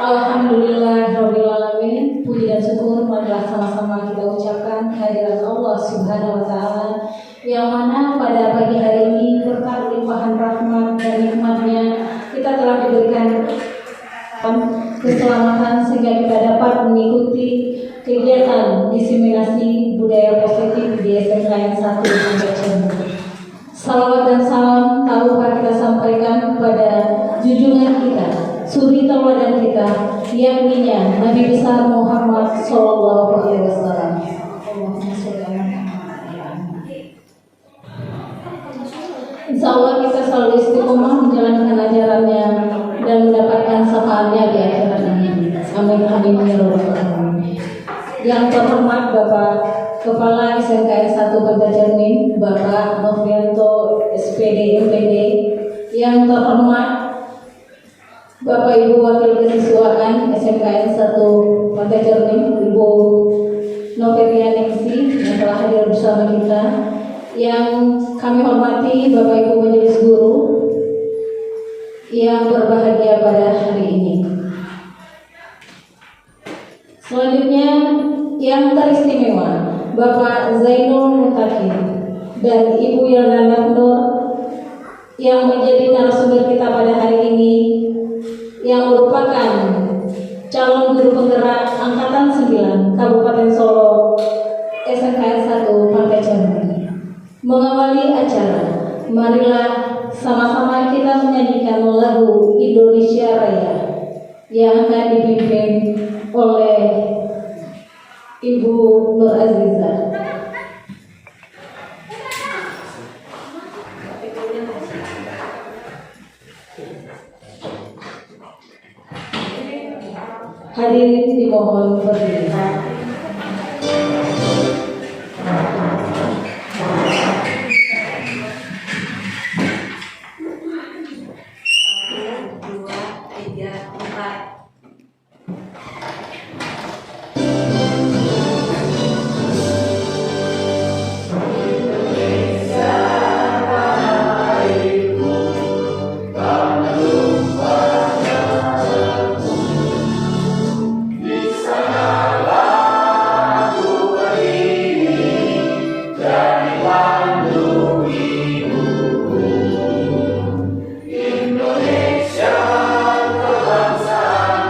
Alhamdulillahirrabbilalamin. Puji dan syukur marilah sama-sama kita ucapkan kehadirat Allah Subhanahu wa Ta'ala, yang mana pada pagi hari ini berkat limpahan rahmat dan nikmatnya kita telah diberikan keselamatan sehingga kita dapat mengikuti kegiatan diseminasi budaya positif di SMKN 1 Cirebon. Salawat dan salam tak lupa kita sampaikan kepada junjungan kita, suri tauladan kita, yakninya Nabi besar Muhammad Sallallahu Alaihi Wasallam. Insya Allah kita selalu istiqomah menjalankan ajarannya dan mendapatkan syafaatnya di akhirat ini. Amin amin ya rabbal alamin. Yang terhormat Bapak Kepala SMKN 1 Banjarmasin, Bapak Novianto SPD MPD. Yang terhormat Bapak Ibu Wakil Kesiswaan SMKN 1 Banjarmasin, Ibu Novrianingsi yang telah hadir bersama kita. Yang kami hormati Bapak Ibu Majelis Guru yang berbahagia pada hari ini. Selanjutnya yang teristimewa Bapak Zainul Mutakin dan Ibu Yolanda Nur yang menjadi narasumber kita pada hari ini, yang merupakan calon guru penggerak Angkatan 9 Kabupaten Solo SMKN 1 Pantai Jambi. Mengawali acara, marilah sama-sama kita menyanyikan lagu Indonesia Raya yang akan dipimpin oleh Ibu Nur Azizah. Hadirin dimohon berdiri. Indonesia kebangsaan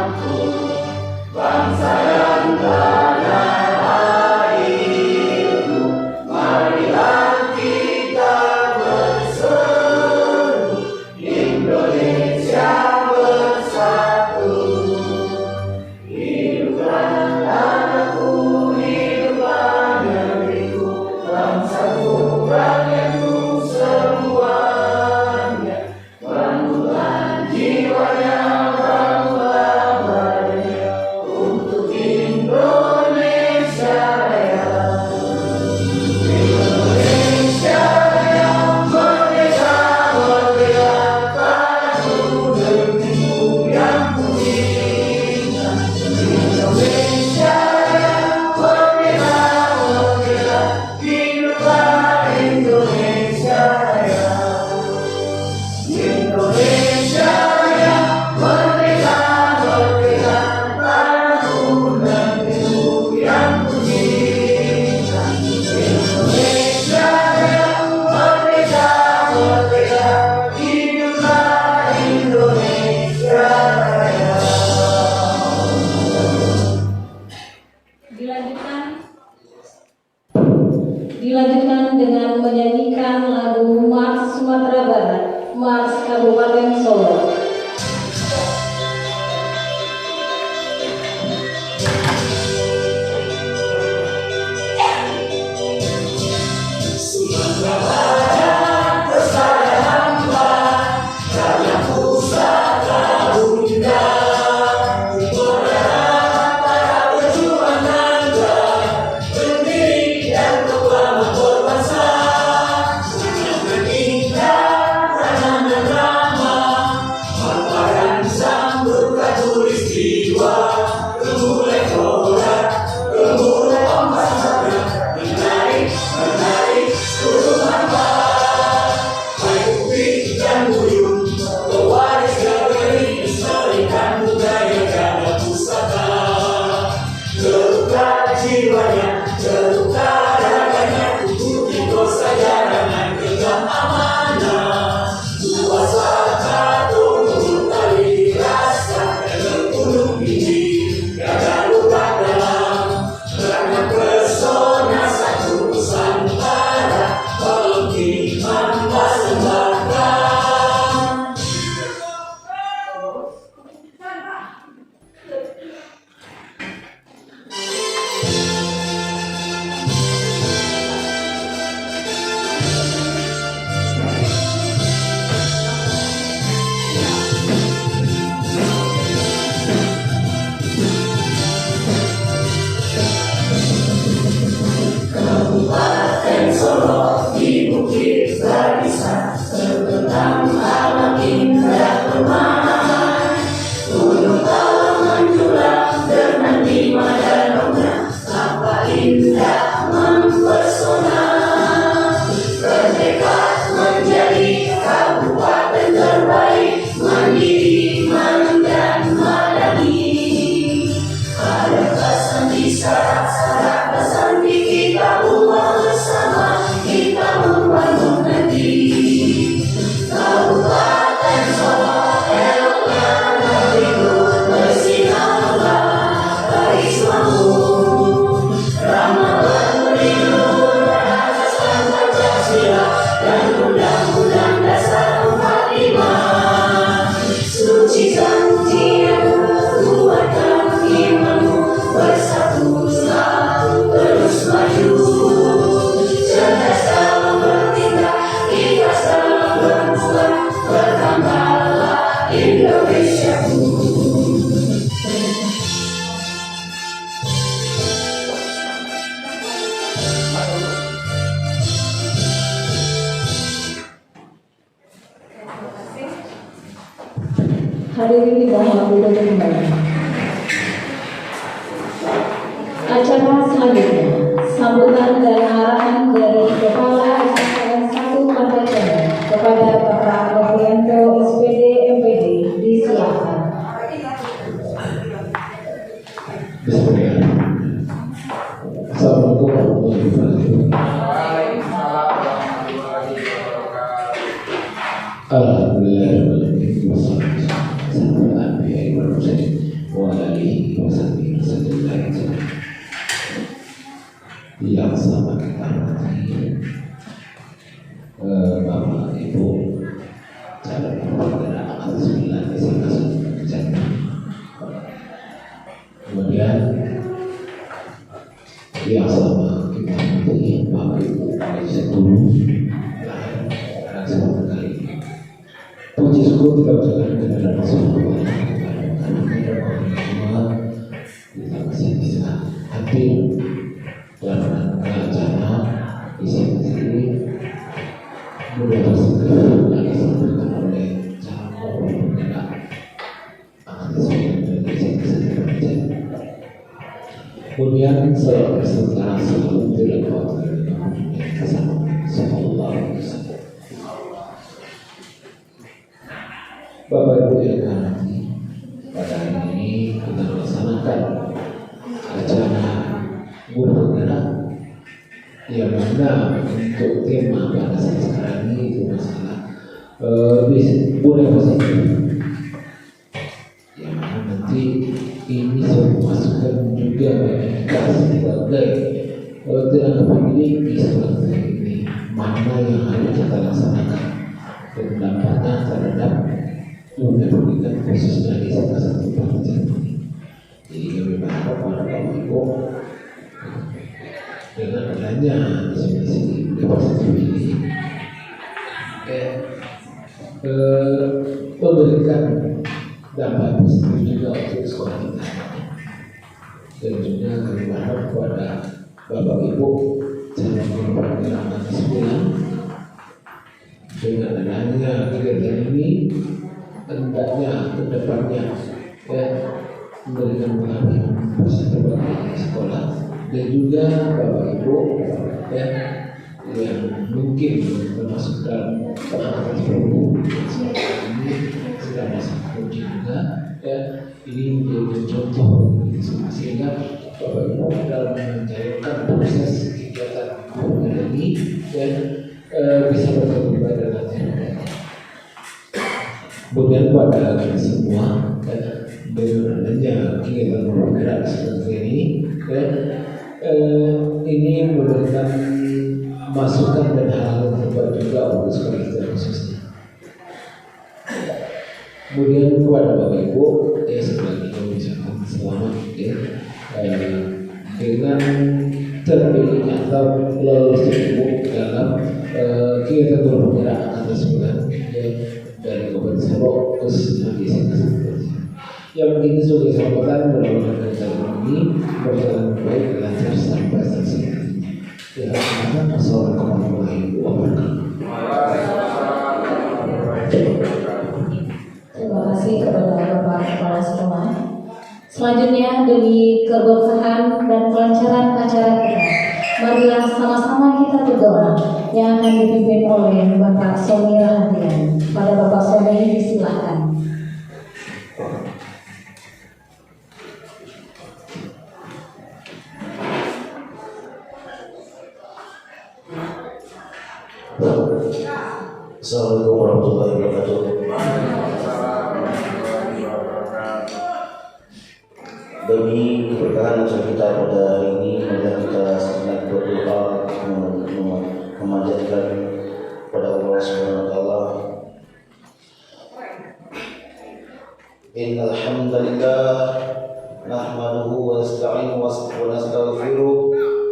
Bismillah. Assalamualaikum warahmatullahi wabarakatuh. Alhamdulillah yang sama kita hormati Bapak Ibu calon pimpinan atas 9 SMK. Kemudian yang sama kita hormati Bapak Ibu Malaysia dulu dan semua kali puji syukur kita ucapkan kepada Rasulullah kita masih bisa hadir dalam acara isi ini mudah bersyukur yang disampaikan oleh calon pimpinan atas kemudian secara selalu dilakukan bersama Sallallahu Alaihi Wasallam. Bapak Ibu yang kami pada hari ini kita melaksanakan acara bergerak yang mana untuk tema pada saat sekarang ini itu masalah boleh positif yang mana nanti ini semua masukan juga kita sebagai tenaga pendidik seperti ini mana yang harus kita laksanakan dan dampaknya terhadap dunia pendidikan khususnya di salah satu pelajaran ini. Jadi kami berharap pada Bapak Ibu dengan adanya misi-misi positif ini memberikan dampak positif juga untuk sekolah kita. Dan juga kami berharap kepada Bapak Ibu calon pimpinan atas 9 dengan adanya kegiatan ini hendaknya ke depannya memberikan pengalaman positif bagi sekolah dan juga Bapak Ibu yang mungkin termasuk dalam pengalaman ini sudah masuk kunci juga ini menjadi contoh sehingga Bapak Ibu dalam menjalankan proses kegiatan pembelajaran ini bisa berkembang dengan baik. Kemudian pada kita semua dengan adanya kegiatan bergerak seperti ini memberikan masukan dan hal yang terbaik juga untuk sekolah kita khususnya. Kemudian kepada Bapak Ibu sebagai mengucapkan selamat dengan terpilihnya atau lolos Ibu dalam kegiatan bergerak atas 9 dari Kabupaten Sabok khususnya di SMK. Yang ini sebagai sahabatan mudah-mudahan kegiatan ini berjalan baik lancar sampai selesai. Assalamualaikum warahmatullahi wabarakatuh. Terima kasih kepada Bapak Kepala Sekolah. Selanjutnya demi keberkahan dan kelancaran acara kita, marilah sama-sama kita berdoa yang akan dipimpin oleh Bapak Sony Rahadian. Pada Bapak Sony disilakan. Assalamualaikum warahmatullahi wabarakatuh. Demi keberkahan acara kita pada hari ini, mari kita sejenak berdoa memanjatkan kepada Allah Subhanahu wa taala. Innal hamdalillah nahmaduhu wa nasta'inuhu wa nastaghfiruh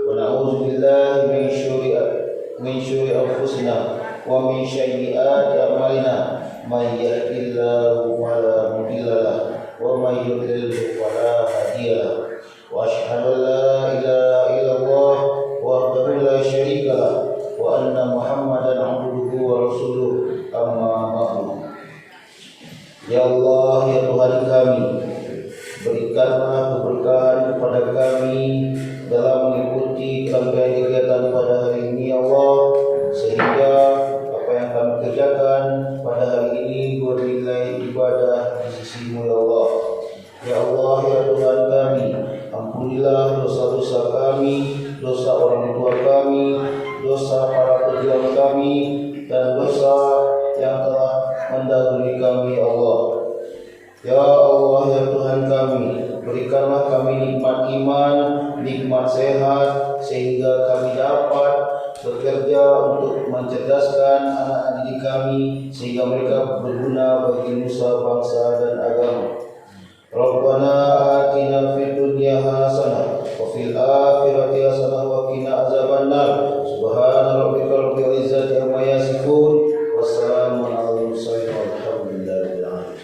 wa na'udzu billahi min syururi anfusina wa min sayyiati a'malina may yahdihillahu fala mudilla lahu wa may yudlil fala hadiya lahu wa asyhadu an la ilaha illallah wahdahu la syarika lahu wa anna Muhammadan 'abduhu wa rasuluh amma ba'du. Ya Allah, ya Tuhan kami, berikanlah keberkahan kepada kami dalam mengikuti rangkaian kegiatan pada hari ini, ya Allah, sehingga apa yang kami kerjakan pada hari ini bernilai ibadah di sisi-Mu, ya Allah. Ya Allah, ya Tuhan kami, Ampunilah dosa-dosa kami, dosa orang tua kami, dosa para pejuang kami, dan dosa yang telah mendahului kami, ya Allah. Ya Allah, ya Tuhan kami, berikanlah kami nikmat iman, nikmat sehat, sehingga kami dapat bekerja untuk mencerdaskan anak didik kami, sehingga mereka berguna bagi nusa, bangsa, dan agama. Rabbana atina fid dunya hasanah wa fil akhirati hasanah wa qina azabannar. Subhana rabbika rabbil izzati amma yasifun. Wassalamun ala mursalin walhamdulillahi rabbil alamin.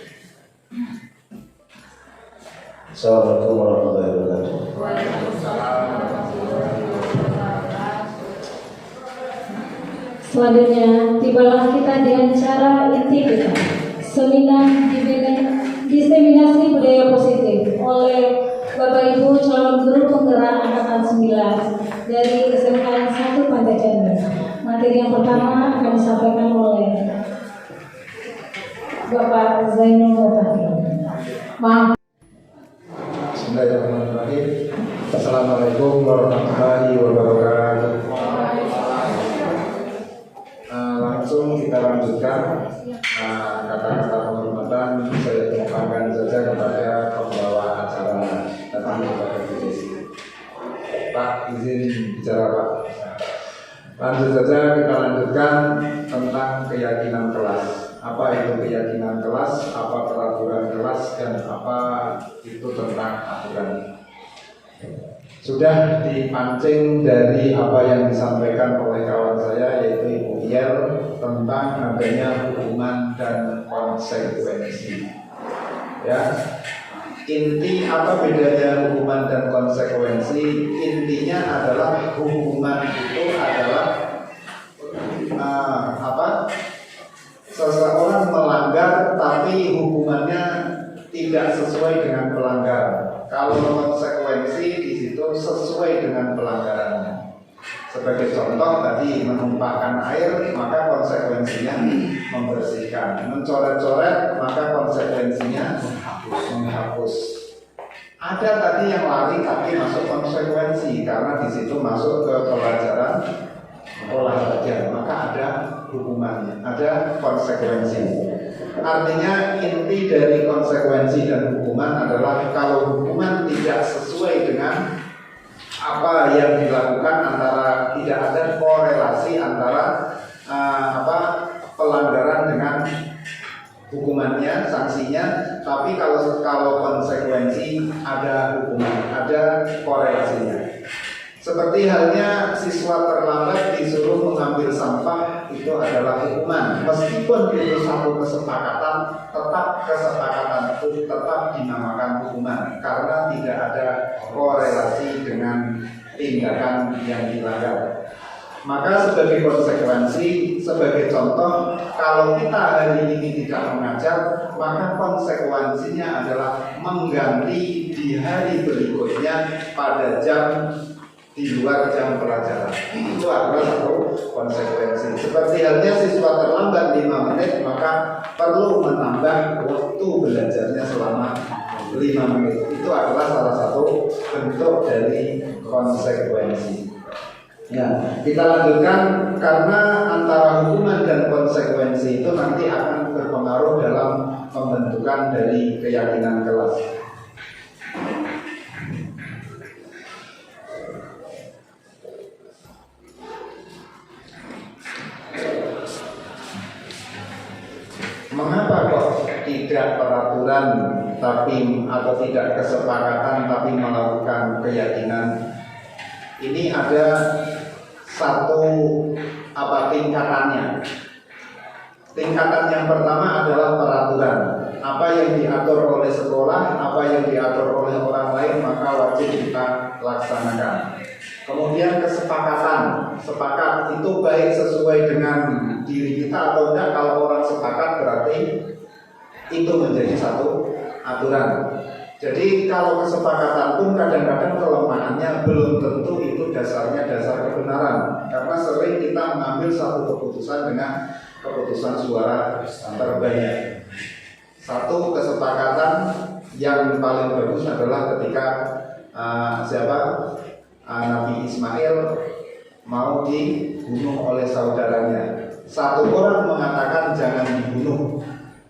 Assalamualaikum warahmatullahi wabarakatuh. Selanjutnya, tibalah kita dengan cara inti kita. Seminar diseminasi budaya positif oleh Bapak Ibu calon guru penggerak angkatan 9 dari SMK 1 Pantai Candu. Materi yang pertama akan disampaikan oleh Bapak Zainul Batari. Maaf. Bismillahirrahmanirrahim. Assalamualaikum warahmatullahi wabarakatuh. Langsung kita lanjutkan kata-kata penghormatan saya tumpahkan saja kepada pembawa acara tadi kepada Bu Desi. Pak, izin bicara Pak. Lanjut saja, kita lanjutkan tentang keyakinan kelas. Apa itu keyakinan kelas, apa peraturan kelas, dan apa itu tentang aturan. Sudah dipancing dari apa yang disampaikan oleh kawan saya, yaitu Ibu Iyer, tentang adanya hukuman dan konsekuensi. Ya, inti apa bedanya hukuman dan konsekuensi? Intinya adalah hukuman itu adalah seseorang melanggar tapi hukumannya tidak sesuai dengan pelanggaran. Kalau konsekuensi di situ sesuai dengan pelanggarannya. Sebagai contoh tadi menumpahkan air, maka konsekuensinya membersihkan. Mencoret-coret, maka konsekuensinya menghapus. Ada tadi yang lari tapi masuk konsekuensi karena di situ masuk ke pelajaran olahraga, maka ada hukumannya, ada konsekuensi. Artinya inti dari konsekuensi dan hukuman adalah kalau hukuman tidak sesuai dengan apa yang dilakukan, antara tidak ada korelasi antara pelanggaran dengan hukumannya, sanksinya. Tapi kalau konsekuensi ada hukuman, ada korelasinya. Seperti halnya siswa terlambat disuruh mengambil sampah, itu adalah hukuman. Meskipun itu satu kesepakatan, tetap kesepakatan itu tetap dinamakan hukuman karena tidak ada korelasi dengan tindakan yang dilanggar. Maka sebagai konsekuensi, sebagai contoh, kalau kita hari ini tidak mengajar, maka konsekuensinya adalah mengganti di hari berikutnya pada jam di luar jam pelajaran. Itu adalah satu konsekuensi. Seperti halnya siswa terlambat 5 menit, maka perlu menambah waktu belajarnya selama 5 menit. Itu adalah salah satu bentuk dari konsekuensi. Ya, kita lanjutkan karena antara hukuman dan konsekuensi itu nanti akan berpengaruh dalam pembentukan dari keyakinan kelas. Mengapa kok tidak peraturan tapi atau tidak kesepakatan tapi melakukan keyakinan? Ini ada satu tingkatannya. Tingkatan yang pertama adalah peraturan. Apa yang diatur oleh sekolah, apa yang diatur oleh orang lain, maka wajib kita laksanakan. Kemudian kesepakatan. Sepakat itu baik sesuai dengan diri kita atau tidak. Kalau orang sepakat berarti itu menjadi satu aturan. Jadi kalau kesepakatan pun kadang-kadang kelemahannya belum tentu itu dasarnya dasar kebenaran. Karena sering kita mengambil satu keputusan dengan keputusan suara terbanyak. Satu kesepakatan yang paling bagus adalah ketika Nabi Ismail mau dibunuh oleh saudaranya. Satu orang mengatakan jangan dibunuh,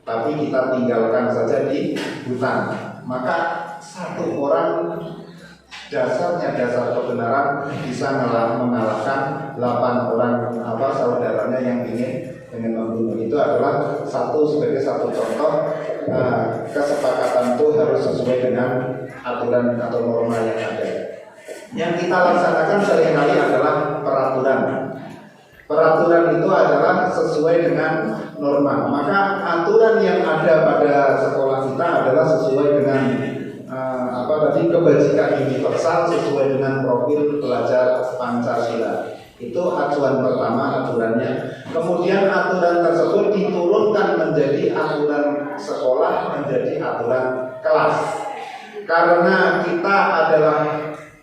tapi kita tinggalkan saja di hutan. Maka satu orang dasar kebenaran bisa mengalahkan 8 orang saudaranya yang ingin membunuh. Itu adalah sebagai satu contoh kesepakatan itu harus sesuai dengan aturan atau norma yang ada. Yang kita laksanakan seringkali adalah peraturan. Peraturan itu adalah sesuai dengan norma. Maka aturan yang ada pada sekolah kita adalah sesuai dengan kebajikan universal, sesuai dengan profil pelajar Pancasila. Itu acuan pertama aturannya. Kemudian aturan tersebut diturunkan menjadi aturan sekolah, menjadi aturan kelas. Karena kita adalah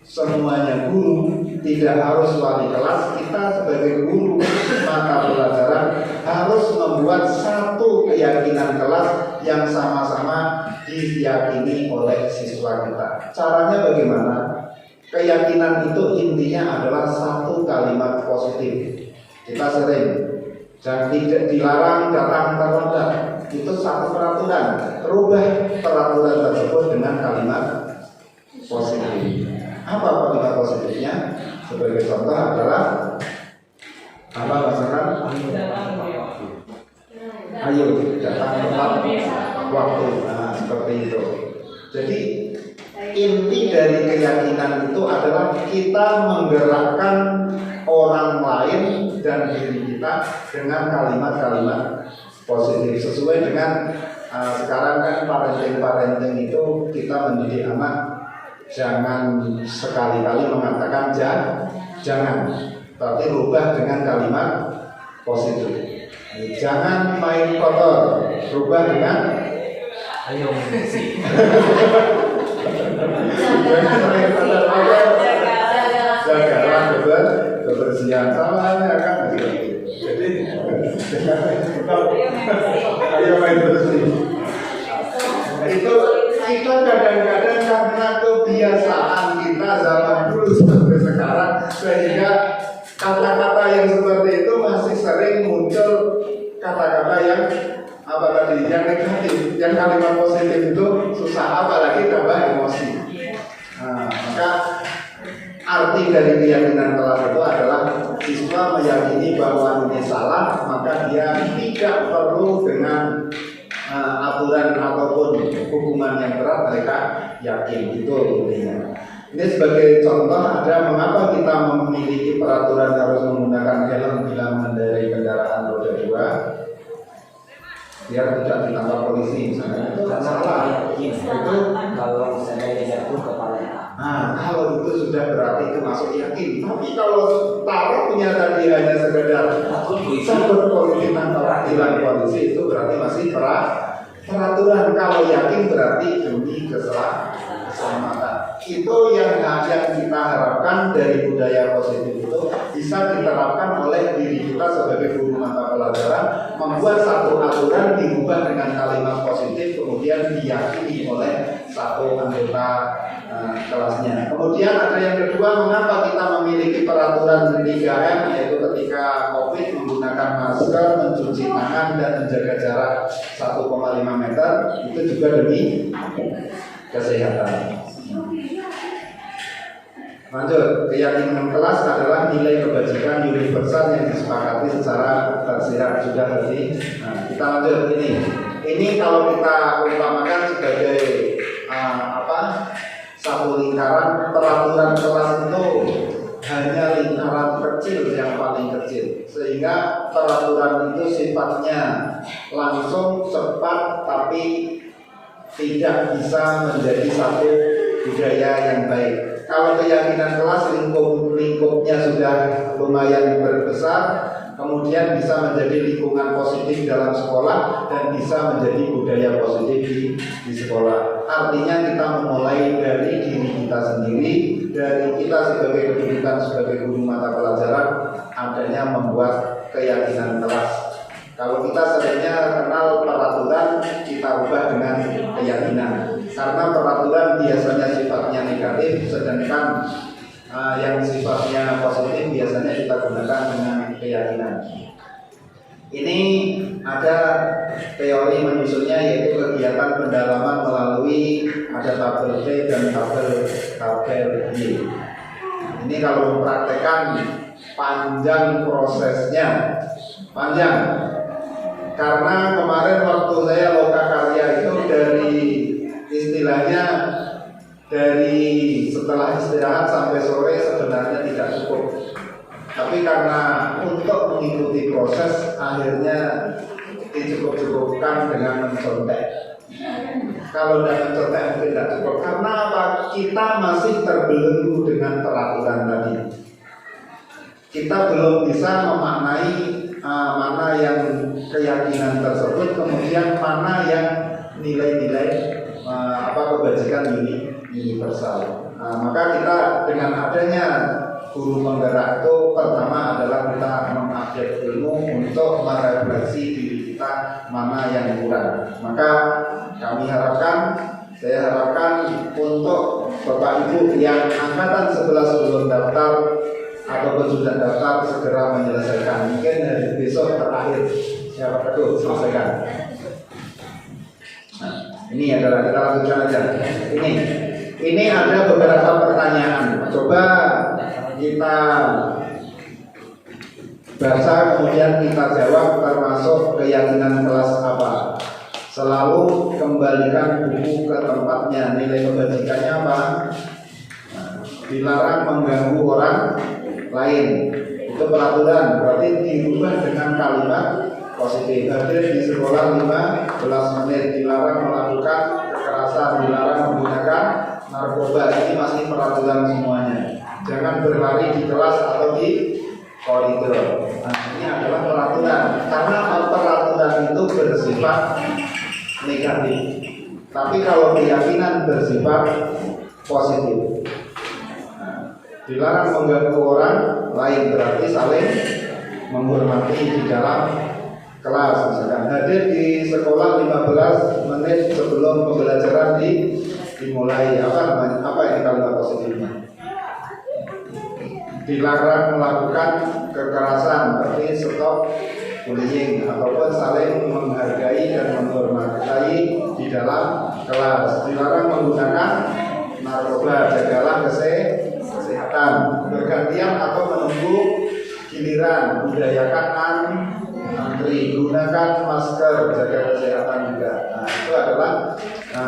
semuanya guru, tidak harus wali kelas. Kita sebagai guru mata pelajaran harus membuat satu keyakinan kelas yang sama-sama diyakini oleh siswa kita. Caranya bagaimana? Keyakinan itu intinya adalah satu kalimat positif. Kita sering tidak dilarang datang terlambat. Itu satu peraturan. Rubah peraturan tersebut dengan kalimat positif. Apa kalimat positifnya? Sebagai contoh adalah misalkan ayo datang tepat waktu. Nah, seperti itu. Jadi inti dari keyakinan itu adalah kita menggerakkan orang lain dan diri kita dengan kalimat-kalimat positif sesuai dengan sekarang kan parenting itu kita mendidik anak jangan sekali-kali mengatakan jangan, tapi rubah dengan kalimat positif. Jangan main kotor, rubah dengan ayo bersih. Jagalah kebersihan, salahnya kan begitu. Jadi ayo main bersih. Itu kita kadang-kadang karena kebiasaan kita zaman dulu sampai sekarang, sehingga kata-kata yang seperti itu masih sering muncul kata-kata yang yang negatif. Yang kalimat positif itu susah, apalagi tambah emosi. Maka arti dari keyakinan kelas itu adalah siswa meyakini bahwa ini salah, maka dia tidak perlu dengan aturan ataupun hukuman yang berat, mereka yakin. Itu intinya. Ini sebagai contoh ada mengapa kita memiliki peraturan harus menggunakan helm bila mengendarai kendaraan roda 2 biar tidak ditangkap polisi misalnya. Itu salah. Itu kalau saya jatuh kepala. Kalau itu sudah berarti itu masuk yakin. Tapi kalau taruhnya tadi hanya sekedar takut polisi tangkap tilang polisi, itu berarti masih peraturan. Kalau yakin berarti demi keselamatan. Itu yang kita harapkan dari budaya positif itu bisa diterapkan oleh diri kita sebagai guru mata pelajaran, membuat satu aturan dirubah dengan kalimat positif, kemudian diyakini oleh satu anggota kelasnya. Kemudian ada yang kedua, mengapa kita memiliki peraturan 3M, yaitu ketika COVID menggunakan masker, mencuci tangan, dan menjaga jarak 1,5 meter, itu juga demi kesehatan. Lanjut, keyakinan kelas adalah nilai kebajikan universal yang disepakati secara tersirat sudah tadi. Kita lanjut ini kalau kita umpamakan sebagai satu lingkaran, peraturan kelas itu hanya lingkaran kecil yang paling kecil, sehingga peraturan itu sifatnya langsung cepat tapi tidak bisa menjadi satu budaya yang baik. Kalau keyakinan kelas lingkupnya sudah lumayan berbesar, kemudian bisa menjadi lingkungan positif dalam sekolah dan bisa menjadi budaya positif di sekolah. Artinya kita memulai dari diri kita sendiri, dari kita sebagai kedudukan sebagai guru mata pelajaran, adanya membuat keyakinan kelas. Kalau kita seringnya kenal peraturan, kita ubah dengan keyakinan. Karena peraturan biasanya sifatnya negatif, negatif, sedangkan yang sifatnya positif biasanya kita gunakan dengan keyakinan. Ini ada teori menyusunnya, yaitu kegiatan pendalaman melalui ada tabel T dan tabel Y. Ini kalau mempraktekkan panjang prosesnya, panjang. Karena kemarin waktu saya loka karya itu dari istilahnya dari setelah istirahat sampai sore sebenarnya tidak cukup. Tapi karena untuk mengikuti proses akhirnya dicukup-cukupkan dengan mencontek. Kalau tidak mencontek mungkin tidak cukup. Karena apa? Kita masih terbelenggu dengan peraturan tadi. Kita belum bisa memaknai mana yang keyakinan tersebut, kemudian mana yang nilai-nilai kebajikan universal. Maka kita dengan adanya guru penggerak itu pertama adalah kita mengupdate ilmu untuk merefleksi diri kita mana yang kurang. Maka saya harapkan untuk Bapak Ibu yang angkatan 11 belum daftar ataupun sudah daftar segera menyelesaikan. Mungkin dari besok terakhir siapa tahu selesaikan. Nah, ini adalah kita lanjutkan aja. Ini ada beberapa pertanyaan. Coba kita baca kemudian kita jawab, termasuk keyakinan kelas apa. Selalu kembalikan buku ke tempatnya. Nilai kebajikannya apa? Dilarang mengganggu orang lain. Itu peraturan, berarti dirubah dengan kalimat positif. Hadir di sekolah 15 menit, dilarang melakukan kekerasan, dilarang menggunakan narkoba. Ini masih peraturan semuanya. Jangan berlari di kelas atau di koridor. Nah, ini adalah peraturan. Karena peraturan itu bersifat negatif. Tapi kalau keyakinan bersifat positif. Dilarang mengganggu orang lain, berarti saling menghormati di dalam kelas. Misalkan hadir di sekolah 15 menit sebelum pembelajaran dimulai. Apa ini kalimat positifnya? Dilarang melakukan kekerasan, berarti stop bullying, ataupun saling menghargai dan menghormati di dalam kelas. Dilarang menggunakan narkoba, jagalah kesehatan, bergantian atau menunggu giliran, budayakan antri, gunakan masker, jaga kesehatan juga. Nah, itu adalah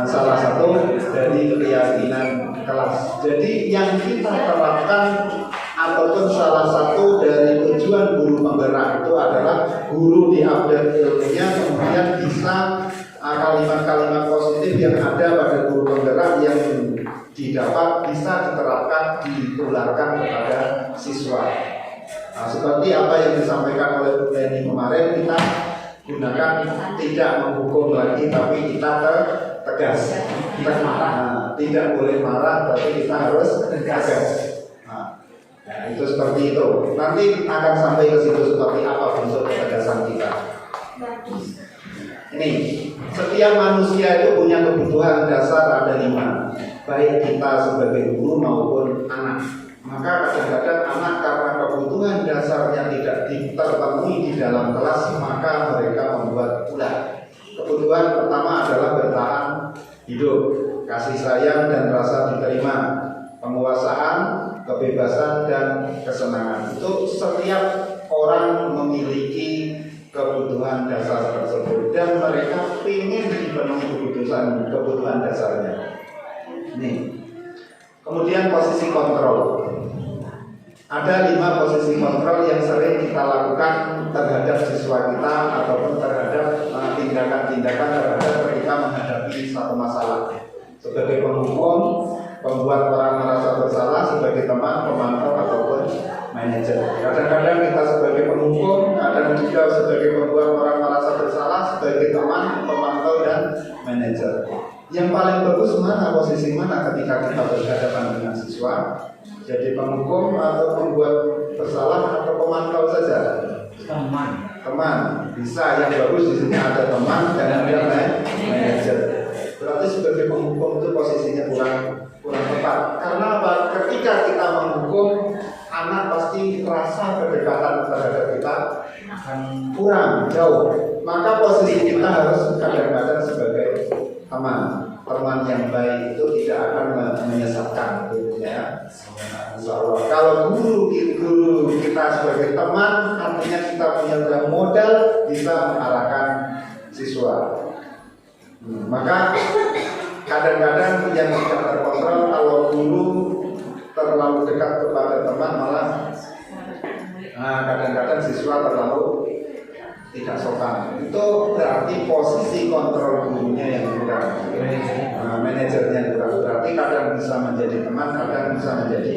salah satu dari keyakinan kelas. Jadi yang kita terapkan ataupun salah satu dari tujuan guru penggerak itu adalah guru diupdate ilmunya, kemudian bisa kalimat-kalimat positif yang ada pada guru penggerak yang didapat bisa diterapkan, ditularkan kepada siswa. Nah, seperti apa yang disampaikan oleh Bu Leni kemarin, kita gunakan tidak menghukum lagi, tapi kita tegas. Kita marah, tidak boleh marah, tapi kita harus tegas. Nah, itu seperti itu. Nanti akan sampai ke situ seperti apa bentuk ketegasan kita. Ini, setiap manusia itu punya kebutuhan dasar ada 5, baik kita sebagai guru maupun anak. Maka kadang-kadang anak karena kebutuhan dasarnya tidak terpenuhi di dalam kelas, maka mereka membuat ulah. Kebutuhan pertama adalah bertahan hidup, kasih sayang dan rasa diterima, penguasaan, kebebasan dan kesenangan. Itu setiap orang memiliki kebutuhan dasar tersebut dan mereka ingin dipenuhi kebutuhan dasarnya. Nih. Kemudian posisi kontrol. Ada 5 posisi kontrol yang sering kita lakukan terhadap siswa kita ataupun terhadap tindakan-tindakan terhadap ketika menghadapi satu masalah. Sebagai penghukum, pembuat orang merasa bersalah, sebagai teman, pemantau ataupun manajer. Kadang-kadang kita sebagai penghukum, kadang juga sebagai pembuat orang merasa bersalah, sebagai teman, pemantau dan manajer. Yang paling bagus mana, posisi mana ketika kita berhadapan dengan siswa? Jadi penghukum atau pembuat bersalah atau pemantau saja? Teman. Bisa, yang bagus di sini ada teman dan ada manajer. Berarti sebagai penghukum itu posisinya kurang tepat. Karena apa? ketika kita menghukum anak, pasti rasa kedekatan terhadap kita akan kurang jauh. Maka posisi kita harus kadang-kadang sebagai teman yang baik itu tidak akan menyesatkan, gitu ya. Kalau guru kita sebagai teman, artinya kita punya modal bisa mengarahkan siswa. Maka kadang-kadang yang tidak terkontrol, kalau guru terlalu dekat kepada teman, malah kadang-kadang siswa terlalu tidak sopan. Itu berarti posisi kontrol gurunya yang kurang, manajernya kurang. Berarti kadang bisa menjadi teman, kadang bisa menjadi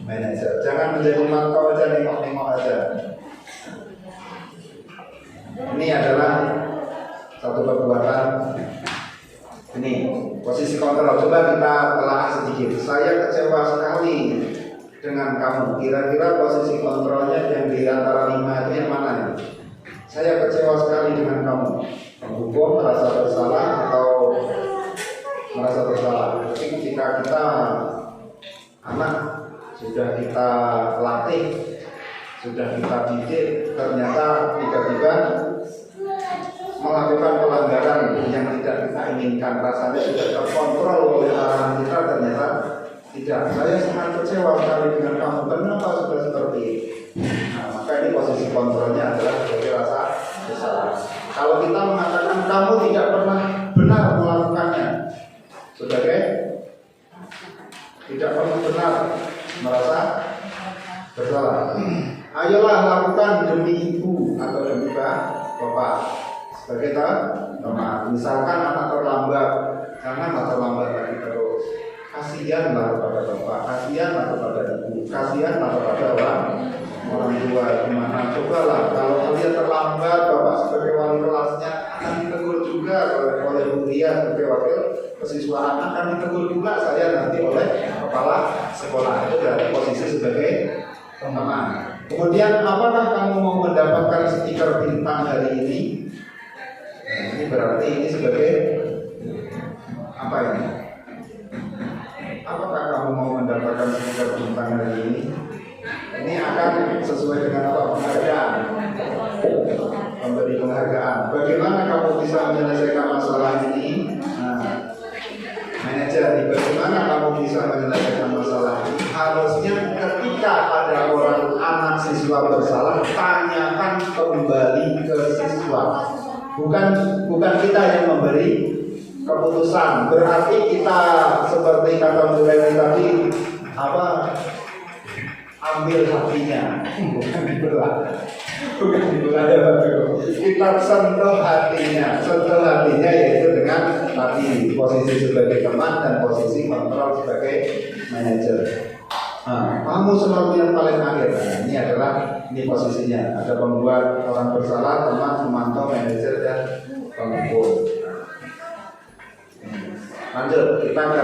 manajer. Jangan menjadi mantau aja, nengok-nengok aja. Ini adalah satu perbuatan. Ini posisi kontrol. Coba kita telah sedikit. Saya kecewa sekali dengan kamu. Kira-kira posisi kontrolnya yang di antara 5 itu yang mana nih? Saya kecewa sekali dengan kamu. Menghukum, merasa bersalah, atau merasa bersalah. Tapi ketika kita anak sudah kita latih, sudah kita didik, ternyata tiba-tiba melakukan pelanggaran yang tidak kita inginkan, rasanya sudah terkontrol oleh arahan kita, ternyata tidak. Saya sangat kecewa sekali dengan kamu. Kenapa sudah seperti ini? Maka ini posisi kontrolnya adalah sebagai rasa bersalah. Kalau kita mengatakan kamu tidak pernah benar melakukannya, sebagai tidak pernah benar merasa bersalah. Ayolah lakukan demi ibu atau demi bapak. Sebagai teman, misalkan anak terlambat, janganlah terlambat lagi terus. Kasihanlah kepada bapak, kasihanlah kepada ibu, kasihanlah kepada orang tua. Gimana? Cobalah kalau kalian terlambat, bapak sebagai wali kelasnya akan ditegur juga oleh Bu Ria sebagai wakil kesiswaan, akan ditegur pula saya nanti oleh kepala sekolah. Itu dari posisi sebagai teman. Kemudian apakah kamu mau mendapatkan stiker bintang hari ini? Ini berarti ini sebagai apa ini? Apakah kamu mau mendapatkan stiker bintang hari ini? Ini akan sesuai dengan apa? Penghargaan. Memberi penghargaan. Bagaimana kamu bisa menyelesaikan masalah ini? Manajer, bagaimana kamu bisa menyelesaikan masalah ini? Harusnya ketika ada orang anak siswa bersalah, tanyakan kembali ke siswa. Bukan kita yang memberi keputusan. Berarti kita seperti kata Bu Reni tadi, ambil hatinya, bukan dibelah ya Pak. Kita sentuh hatinya yaitu dengan tadi posisi sebagai teman dan posisi kontrol sebagai manajer. Kamu selalu yang paling akhir. Ini posisinya. Ada pembuat orang bersalah, teman, pemantau, manajer, dan penghukum. Lanjut, kita ke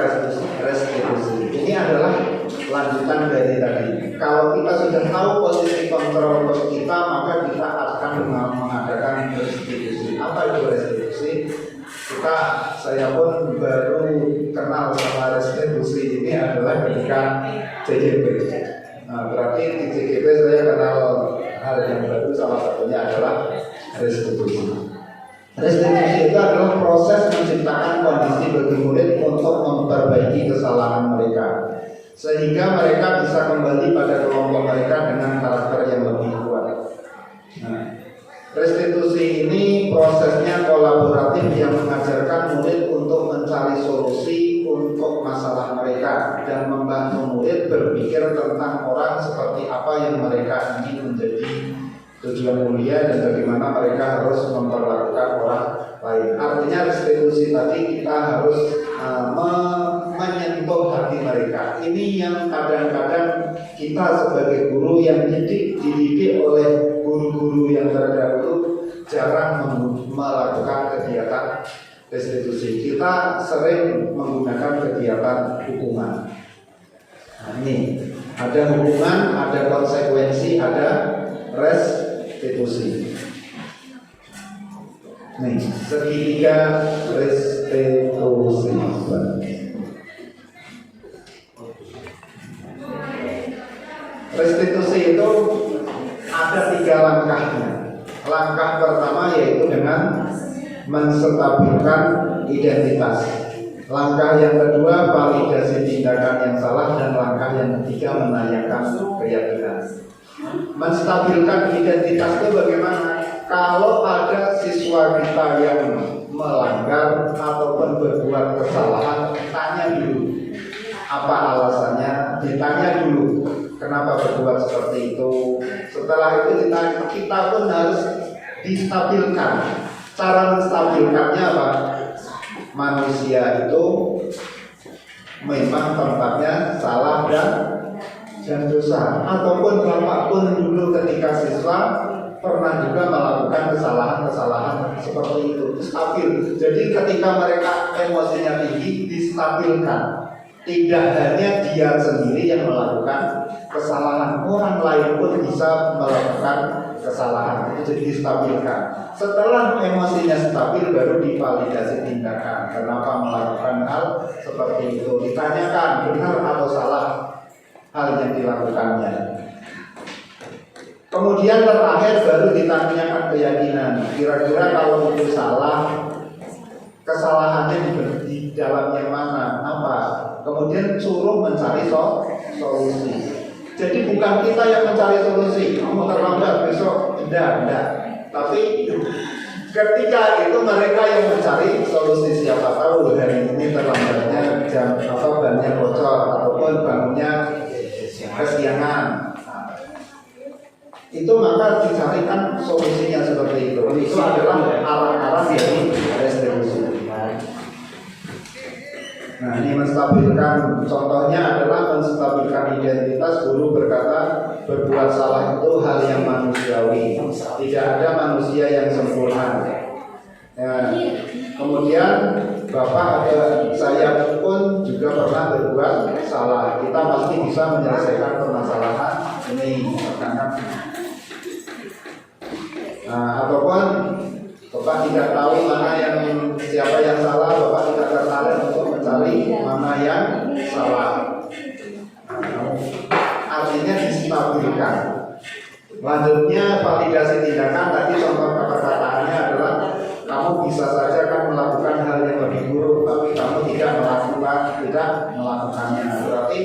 restitusi. Ini adalah lanjutan dari tadi. Kalau kita sudah tahu posisi kontrol kita, maka kita akan mengadakan restitusi. Apa itu restitusi? Saya pun baru kenal sama restitusi ini adalah ketika CJP. Berarti di CJP saya kenal hal yang baru, salah satunya adalah restitusi. Restitusi itu adalah proses menciptakan kondisi bagi murid untuk memperbaiki kesalahan mereka, sehingga mereka bisa kembali pada kelompok mereka dengan karakter yang lebih kuat. Restitusi ini prosesnya kolaboratif yang mengajarkan murid untuk mencari solusi untuk masalah mereka dan membantu murid berpikir tentang orang seperti apa yang mereka ingin menjadi tujuan mulia dan bagaimana mereka harus memperlakukan orang lain. Artinya restitusi tadi kita harus menyentuh hati mereka. Ini yang kadang-kadang kita sebagai guru yang dididik oleh guru-guru yang terdahulu jarang melakukan kegiatan restitusi. Kita sering menggunakan kegiatan hukuman. Ini ada hukuman, ada konsekuensi, ada restitusi. Nih, segitiga restitusi. Restitusi itu ada 3 langkahnya. Langkah pertama yaitu dengan menstabilkan identitas. Langkah yang kedua validasi tindakan yang salah, dan langkah yang ketiga menanyakan keyakinan. Menstabilkan identitas itu bagaimana? Kalau ada siswa kita yang melanggar ataupun berbuat kesalahan, tanya dulu apa alasannya, ditanya dulu kenapa berbuat seperti itu. Setelah itu kita pun harus distabilkan. Cara menstabilkannya apa? Manusia itu memang tempatnya salah dan dosa. Ataupun bapak pun dulu ketika siswa pernah juga melakukan kesalahan-kesalahan seperti itu. Stabil. Jadi ketika mereka emosinya tinggi, distabilkan. Tidak hanya dia sendiri yang melakukan kesalahan, orang lain pun bisa melakukan kesalahan. Itu jadi distabilkan. Setelah emosinya stabil, baru divalidasi tindakan. Kenapa melakukan hal seperti itu? Ditanyakan benar atau salah hal yang dilakukannya. Kemudian terakhir baru ditanyakan keyakinan. Kira-kira kalau itu salah, kesalahannya di dalam yang mana? Apa? Kemudian suruh mencari solusi. Jadi bukan kita yang mencari solusi. Kamu terlambat besok, tidak. Tapi ketika itu mereka yang mencari solusi. Siapa tahu hari ini terlambatnya jam bannya bocor ataupun bangunnya kesiangan. Itu maka dicarikan solusinya seperti itu. Itu adalah arah-arah dari restitusi. Nah, ini menstabilkan, contohnya adalah menstabilkan identitas. Guru berkata berbuat salah itu hal yang manusiawi, tidak ada manusia yang sempurna. Ya. Kemudian Bapak atau saya pun juga pernah berbuat salah. Kita pasti bisa menyelesaikan permasalahan ini, ataupun Bapak tidak tahu mana yang siapa yang salah, Bapak tidak tertarik untuk mencari mana yang salah. Artinya distabilkan. Lanjutnya validasi tindakan. Tadi contoh kata-kataannya adalah kamu bisa saja kan melakukan hal yang lebih buruk, tapi kamu tidak melakukannya. Berarti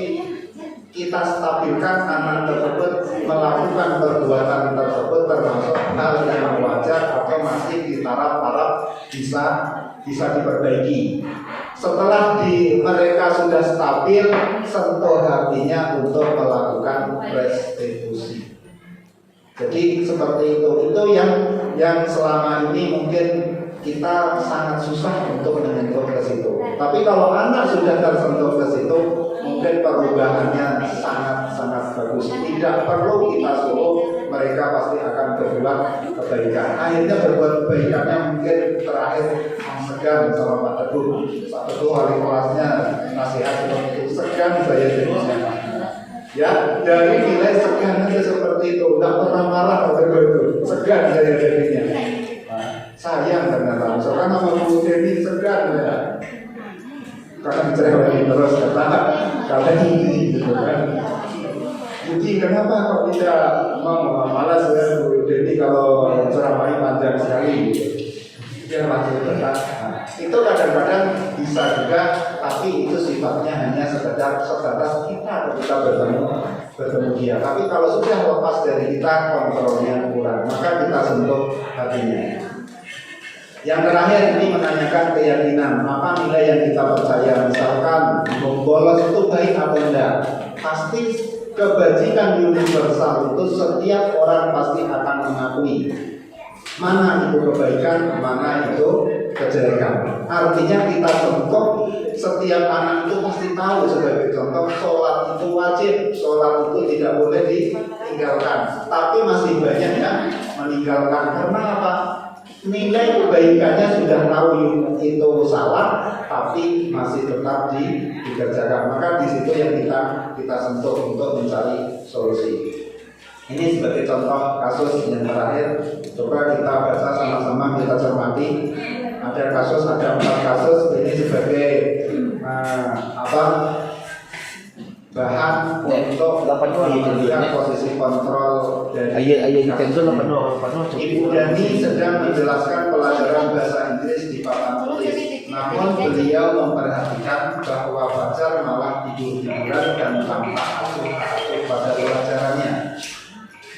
kita stabilkan anak tersebut melakukan perbuatan tersebut termasuk hal yang wajar atau masih di taraf bisa diperbaiki. Setelah mereka sudah stabil, sentuh hatinya untuk melakukan restitusi. Jadi seperti itu yang selama ini mungkin kita sangat susah untuk menyentuh ke situ. Tapi kalau anak sudah tersentuh ke situ, mungkin perubahannya sangat bagus. Tidak perlu kita suruh, mereka pasti akan berbuat kebaikan. Akhirnya berbuat kebaikannya mungkin terakhir segan sama Pak Teguh. Pak Teguh wali kelasnya nasihat seperti itu, segan saya jadinya. Ya, dari nilai segan aja seperti itu, tidak pernah marah pada itu, segan saya jadinya. Sayang ternyata, misalkan nama Bu Dewi segan ya, karena dicereweti terus kata ini gitu kan. Jadi kenapa kok tidak mau malas ya Bu Dewi kalau ceramahnya panjang sekali gitu. Dia masih berat. Itu kadang-kadang bisa juga, tapi itu sifatnya hanya sebatas kita bertemu dia. Tapi kalau sudah lepas dari kita, kontrolnya kurang, maka kita sentuh hatinya. Yang terakhir ini menanyakan keyakinan. Apa nilai yang kita percaya? Misalkan bolos itu baik atau enggak? Pasti kebajikan universal itu setiap orang pasti akan mengakui. Mana itu kebaikan, mana itu kejelekan. Artinya kita contoh, setiap anak itu pasti tahu. Sebagai contoh, sholat itu wajib, sholat itu tidak boleh ditinggalkan. Tapi masih banyak yang meninggalkan. Karena apa? Nilai kebaikannya sudah tahu itu salah, tapi masih tetap dikerjakan. Maka di situ yang kita sentuh untuk mencari solusi. Ini sebagai contoh kasus yang terakhir. Coba kita baca sama-sama, kita cermati. Ada 4 kasus. Ini sebagai bahan untuk memberikan posisi kontrol dari Ayat ditentu lah penuh. Ibu Dani sedang menjelaskan pelajaran bahasa Inggris di papan tulis. Namun beliau memperhatikan bahwa Fajar malah tidur-tiduran dan tampak asuh-asuh pada pelajarannya.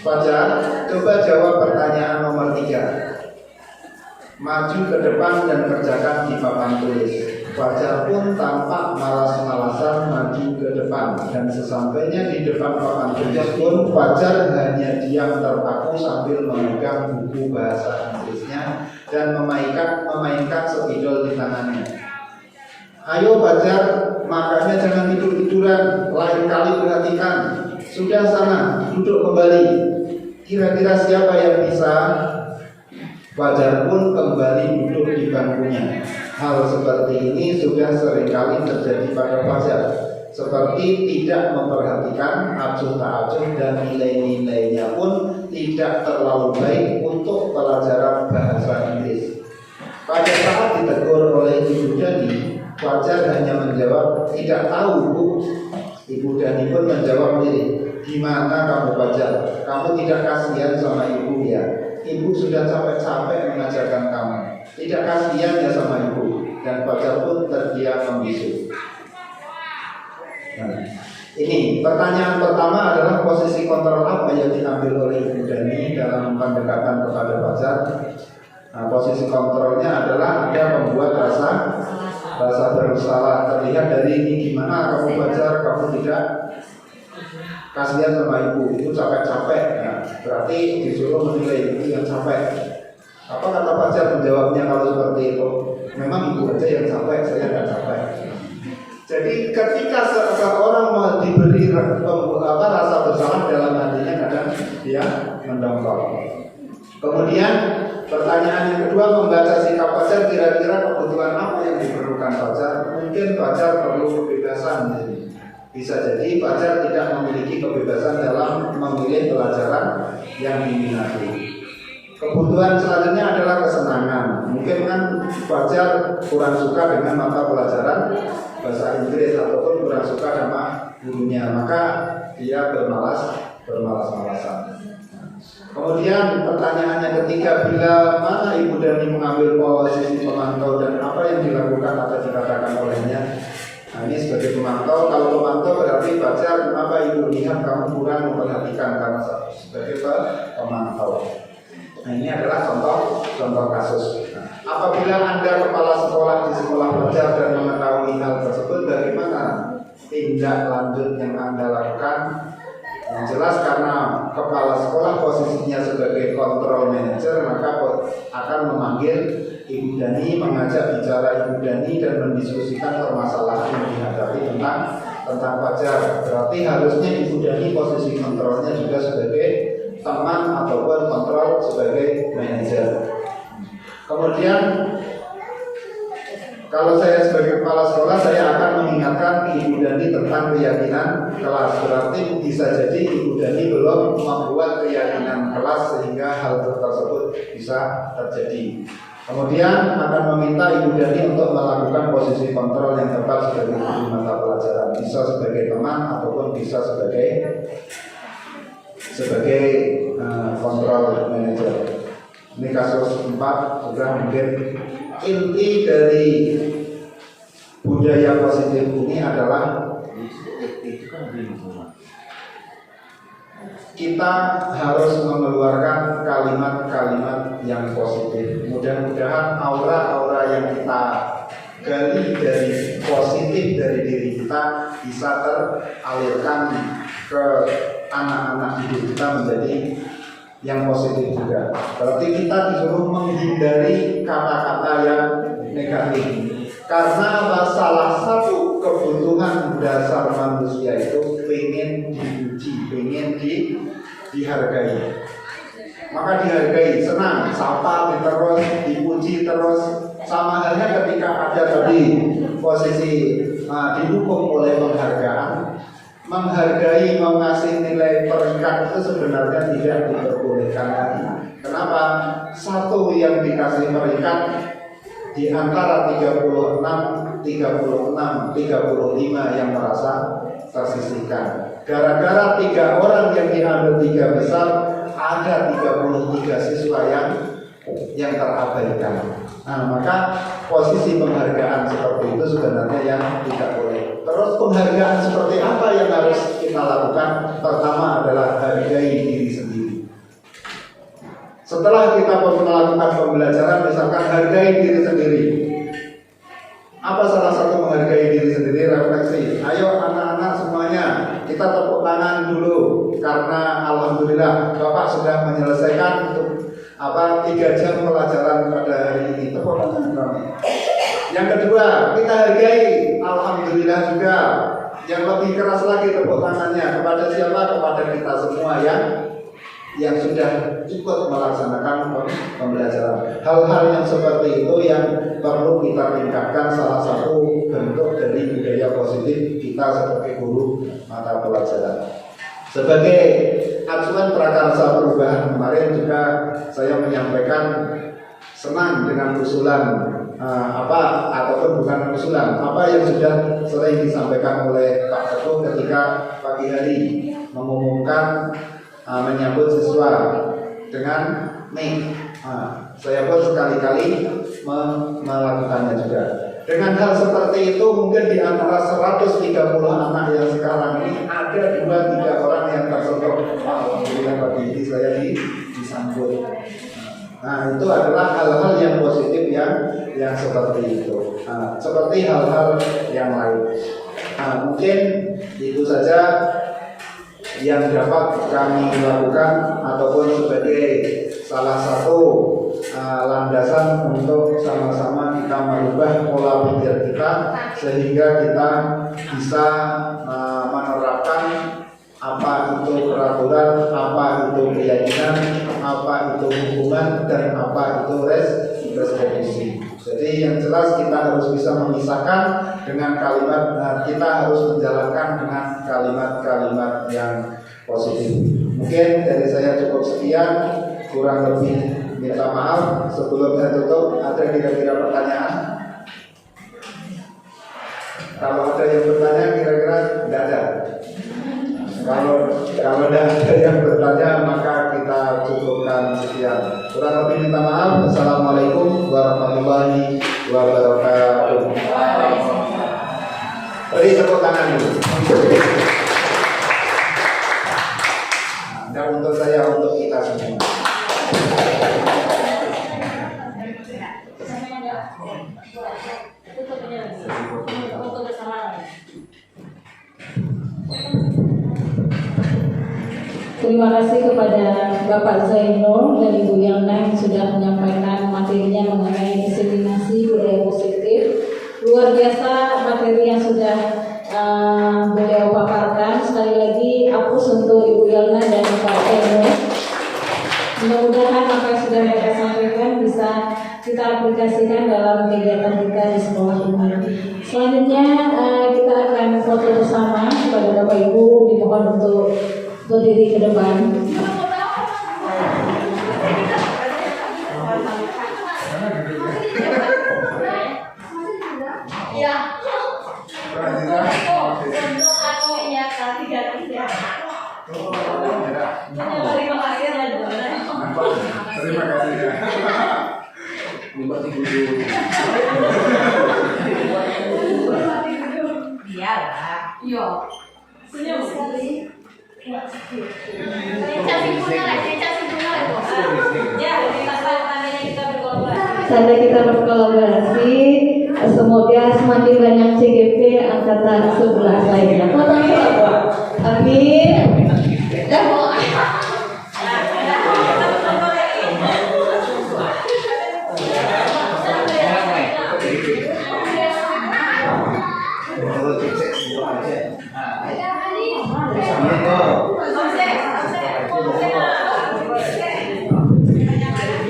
Fajar, coba jawab pertanyaan nomor 3. Maju ke depan dan kerjakan di papan tulis. Fajar pun tampak malas-malasan maju ke depan, dan sesampainya di depan papan tulis pun Fajar hanya diam terpaku sambil memegang buku bahasa Inggrisnya dan memainkan spidol di tangannya. Ayo Fajar, makanya jangan tidur-tiduran, lain kali perhatikan. Sudah sana, duduk kembali. Kira-kira siapa yang bisa? Fajar pun kembali duduk di bangkunya. Hal seperti ini sudah seringkali terjadi pada Fajar. Seperti tidak memperhatikan acuh tak acuh dan nilai-nilainya pun tidak terlalu baik untuk pelajaran bahasa Inggris. Pada saat ditegur oleh Ibu Dani, Fajar hanya menjawab, tidak tahu Bu. Ibu Dani pun menjawab mirip, gimana kamu Fajar? Kamu tidak kasihan sama ibu ya? Ibu sudah capek-capek mengajarkan kamu. Tidak kasihan ya sama ibu? Dan Fajar pun terdiam membisu. Nah, ini pertanyaan pertama adalah posisi kontrol apa yang diambil oleh Ibu Dani dalam pendekatan kepada Fajar. Nah, posisi kontrolnya adalah ada membuat rasa bersalah. Terlihat dari ini, gimana kamu Fajar, kamu tidak kasihan sama ibu, itu capek-capek. Nah, berarti disuruh menilai ibu yang capek. Apa kata Fajar menjawabnya kalau seperti itu? Memang ibu aja yang capek, saya nggak capek. Jadi ketika seorang mau diberi rasa bersalah, dalam hatinya kadang dia mendongkol. Kemudian pertanyaan yang kedua, membaca sikap Fajar, kira-kira kebutuhan apa yang diperlukan Fajar? Mungkin Fajar perlu kebebasan. Bisa jadi Fajar tidak memiliki kebebasan dalam memilih pelajaran yang diminati. Kebutuhan selanjutnya adalah kesenangan. Mungkin kan Fajar kurang suka dengan mata pelajaran bahasa Inggris ataupun kurang suka sama gurunya, maka dia bermalas-malasan. Kemudian pertanyaannya ketiga, bila mana Ibu Dani mengambil posisi pemantau dan apa yang dilakukan atau dikatakan olehnya? Nah, ini sebagai pemantau. Kalau pemantau berarti Fajar, kenapa Ibu lihat kamu kurang memperhatikan, karena sebagai pemantau. Nah, ini adalah contoh kasus. Nah, apabila Anda kepala sekolah di sekolah Fajar dan mengetahui hal tersebut, bagaimana tindak lanjut yang Anda lakukan? Yang jelas karena kepala sekolah posisinya sebagai kontrol manager, maka akan memanggil Ibu Dani, mengajak bicara Ibu Dani dan mendiskusikan permasalahan yang dihadapi tentang Fajar. Berarti harusnya Ibu Dani posisi kontrolnya juga sebagai teman ataupun kontrol sebagai manajer. Kemudian kalau saya sebagai kepala sekolah, saya akan mengingatkan Ibu Dani tentang keyakinan kelas. Berarti bisa jadi Ibu Dani belum membuat keyakinan kelas sehingga hal tersebut bisa terjadi. Kemudian akan meminta Ibu Dani untuk melakukan posisi kontrol yang tepat sebagai guru mata pelajaran. Bisa sebagai teman ataupun bisa sebagai kontrol manager. Ini kasus 4 sudah mungkin. Inti dari budaya positif ini adalah kita harus mengeluarkan kalimat-kalimat yang positif. Mudah-mudahan aura-aura yang kita gali dari positif dari diri kita bisa teralirkan ke anak-anak didik kita menjadi yang positif juga. Berarti kita disuruh menghindari kata-kata yang negatif. Karena salah satu kebutuhan dasar manusia itu pengen dipuji, pengen dihargai. Maka dihargai, senang, sapa terus, dipuji terus. Sama halnya ketika ada tadi posisi didukung oleh penghargaan. Menghargai, mengasih nilai peringkat itu sebenarnya tidak diperbolehkan lagi. Kenapa? Satu yang dikasih peringkat di antara 36, 35 yang merasa tersisihkan. Gara-gara 3 orang yang diambil 3 besar, ada 33 siswa yang terabaikan. Nah, maka posisi penghargaan seperti itu sebenarnya yang tidak boleh. Terus penghargaan seperti apa yang harus kita lakukan? Pertama adalah hargai diri sendiri. Setelah kita melakukan pembelajaran, misalkan hargai diri sendiri. Apa salah satu menghargai diri sendiri? Refleksi. Ayo anak-anak semuanya, kita tepuk tangan dulu karena alhamdulillah Bapak sudah menyelesaikan untuk 3 jam pelajaran pada hari ini. Tepuk tangan kami. Yang kedua, kita hargai alhamdulillah juga. Yang lebih keras lagi tepuk tangannya kepada siapa? Kepada kita semua yang sudah ikut melaksanakan pembelajaran. Hal-hal yang seperti itu yang perlu kita tingkatkan, salah satu bentuk dari budaya positif kita sebagai guru mata pelajaran. Sebagai acuan prakarsa perubahan kemarin juga saya menyampaikan senang dengan usulan ataupun bukan usulan yang sudah sering disampaikan oleh Pak Ketua ketika pagi hari mengumumkan menyambut siswa dengan mic. Saya pun sekali-kali melakukannya juga. Dengan hal seperti itu mungkin di antara 130 anak yang sekarang ini ada 2-3 orang yang tersentuh. Alhamdulillah pagi ini saya disambut. Nah, itu adalah hal-hal yang positif yang seperti itu. Seperti hal-hal yang lain. Mungkin itu saja yang dapat kami lakukan ataupun sebagai salah satu landasan untuk sama-sama kita merubah pola pikir kita sehingga kita bisa menerapkan apa itu peraturan, apa itu keyakinan, apa itu hukuman, dan apa itu restitusi. Jadi yang jelas kita harus bisa memisahkan dengan kalimat, kita harus menjalankan dengan kalimat-kalimat yang positif. Mungkin dari saya cukup sekian, kurang lebih minta maaf. Sebelum saya tutup, ada kira-kira pertanyaan? Kalau ada yang bertanya, kira-kira tidak ada. Kalau tidak ada yang bertanya, maka kita cukupkan sekian. Kurang lebih minta maaf. Assalamualaikum warahmatullahi wabarakatuh. Beri tepuk tangan dulu. Dan untuk saya, untuk kita semua. Terima kasih kepada Bapak Zainul dan Ibu Yana yang sudah menyampaikan materinya mengenai diseminasi budaya positif. Luar biasa materi yang sudah beliau paparkan. Sekali lagi apus untuk Ibu Yana dan Bapak Zainul. Mudah-mudahan apa yang sudah mereka sampaikan bisa kita aplikasikan dalam kegiatan kita di sekolah ini. Selanjutnya kita akan foto bersama. Kepada Bapak Ibu dimohon untuk berdiri ke depan. Terima kasih ya. Tanda kita berkolaborasi, semoga semakin banyak CGP angkatan 11 lainnya. Amin.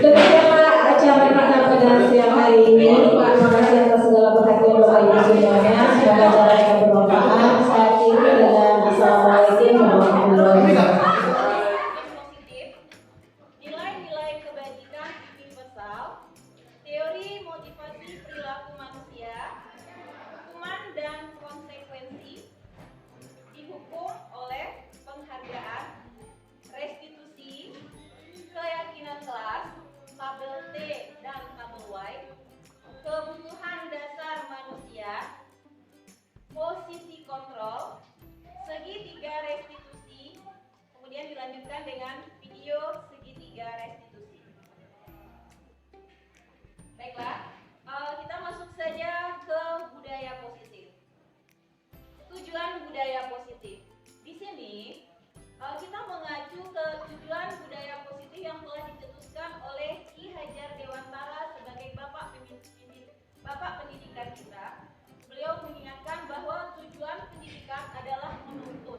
Demikianlah acara kita pada siang hari ini. Terima kasih atas segala perhatian Bapak Ibu semuanya. Semoga acara yang bermanfaat. Saya akhiri dengan assalamualaikum warahmatullahi wabarakatuh. Nilai-nilai kebajikan universal, teori motivasi perilaku manusia, hukuman dan konsekuensi, Bapak Pendidikan kita, beliau mengingatkan bahwa tujuan pendidikan adalah menuntun.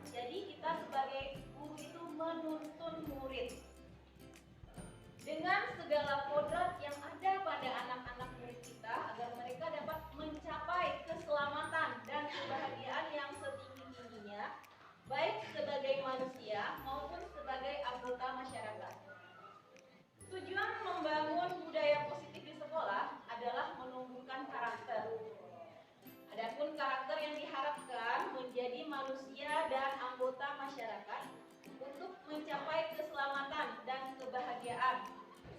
Jadi kita sebagai guru itu menuntun murid dengan segala kodrat yang ada pada anak-anak murid kita agar mereka dapat mencapai keselamatan dan kebahagiaan yang setinggi-tingginya, baik sebagai manusia maupun sebagai anggota masyarakat. Tujuan membangun budaya positif di sekolah adalah menumbuhkan karakter. Adapun karakter yang diharapkan menjadi manusia dan anggota masyarakat untuk mencapai keselamatan dan kebahagiaan,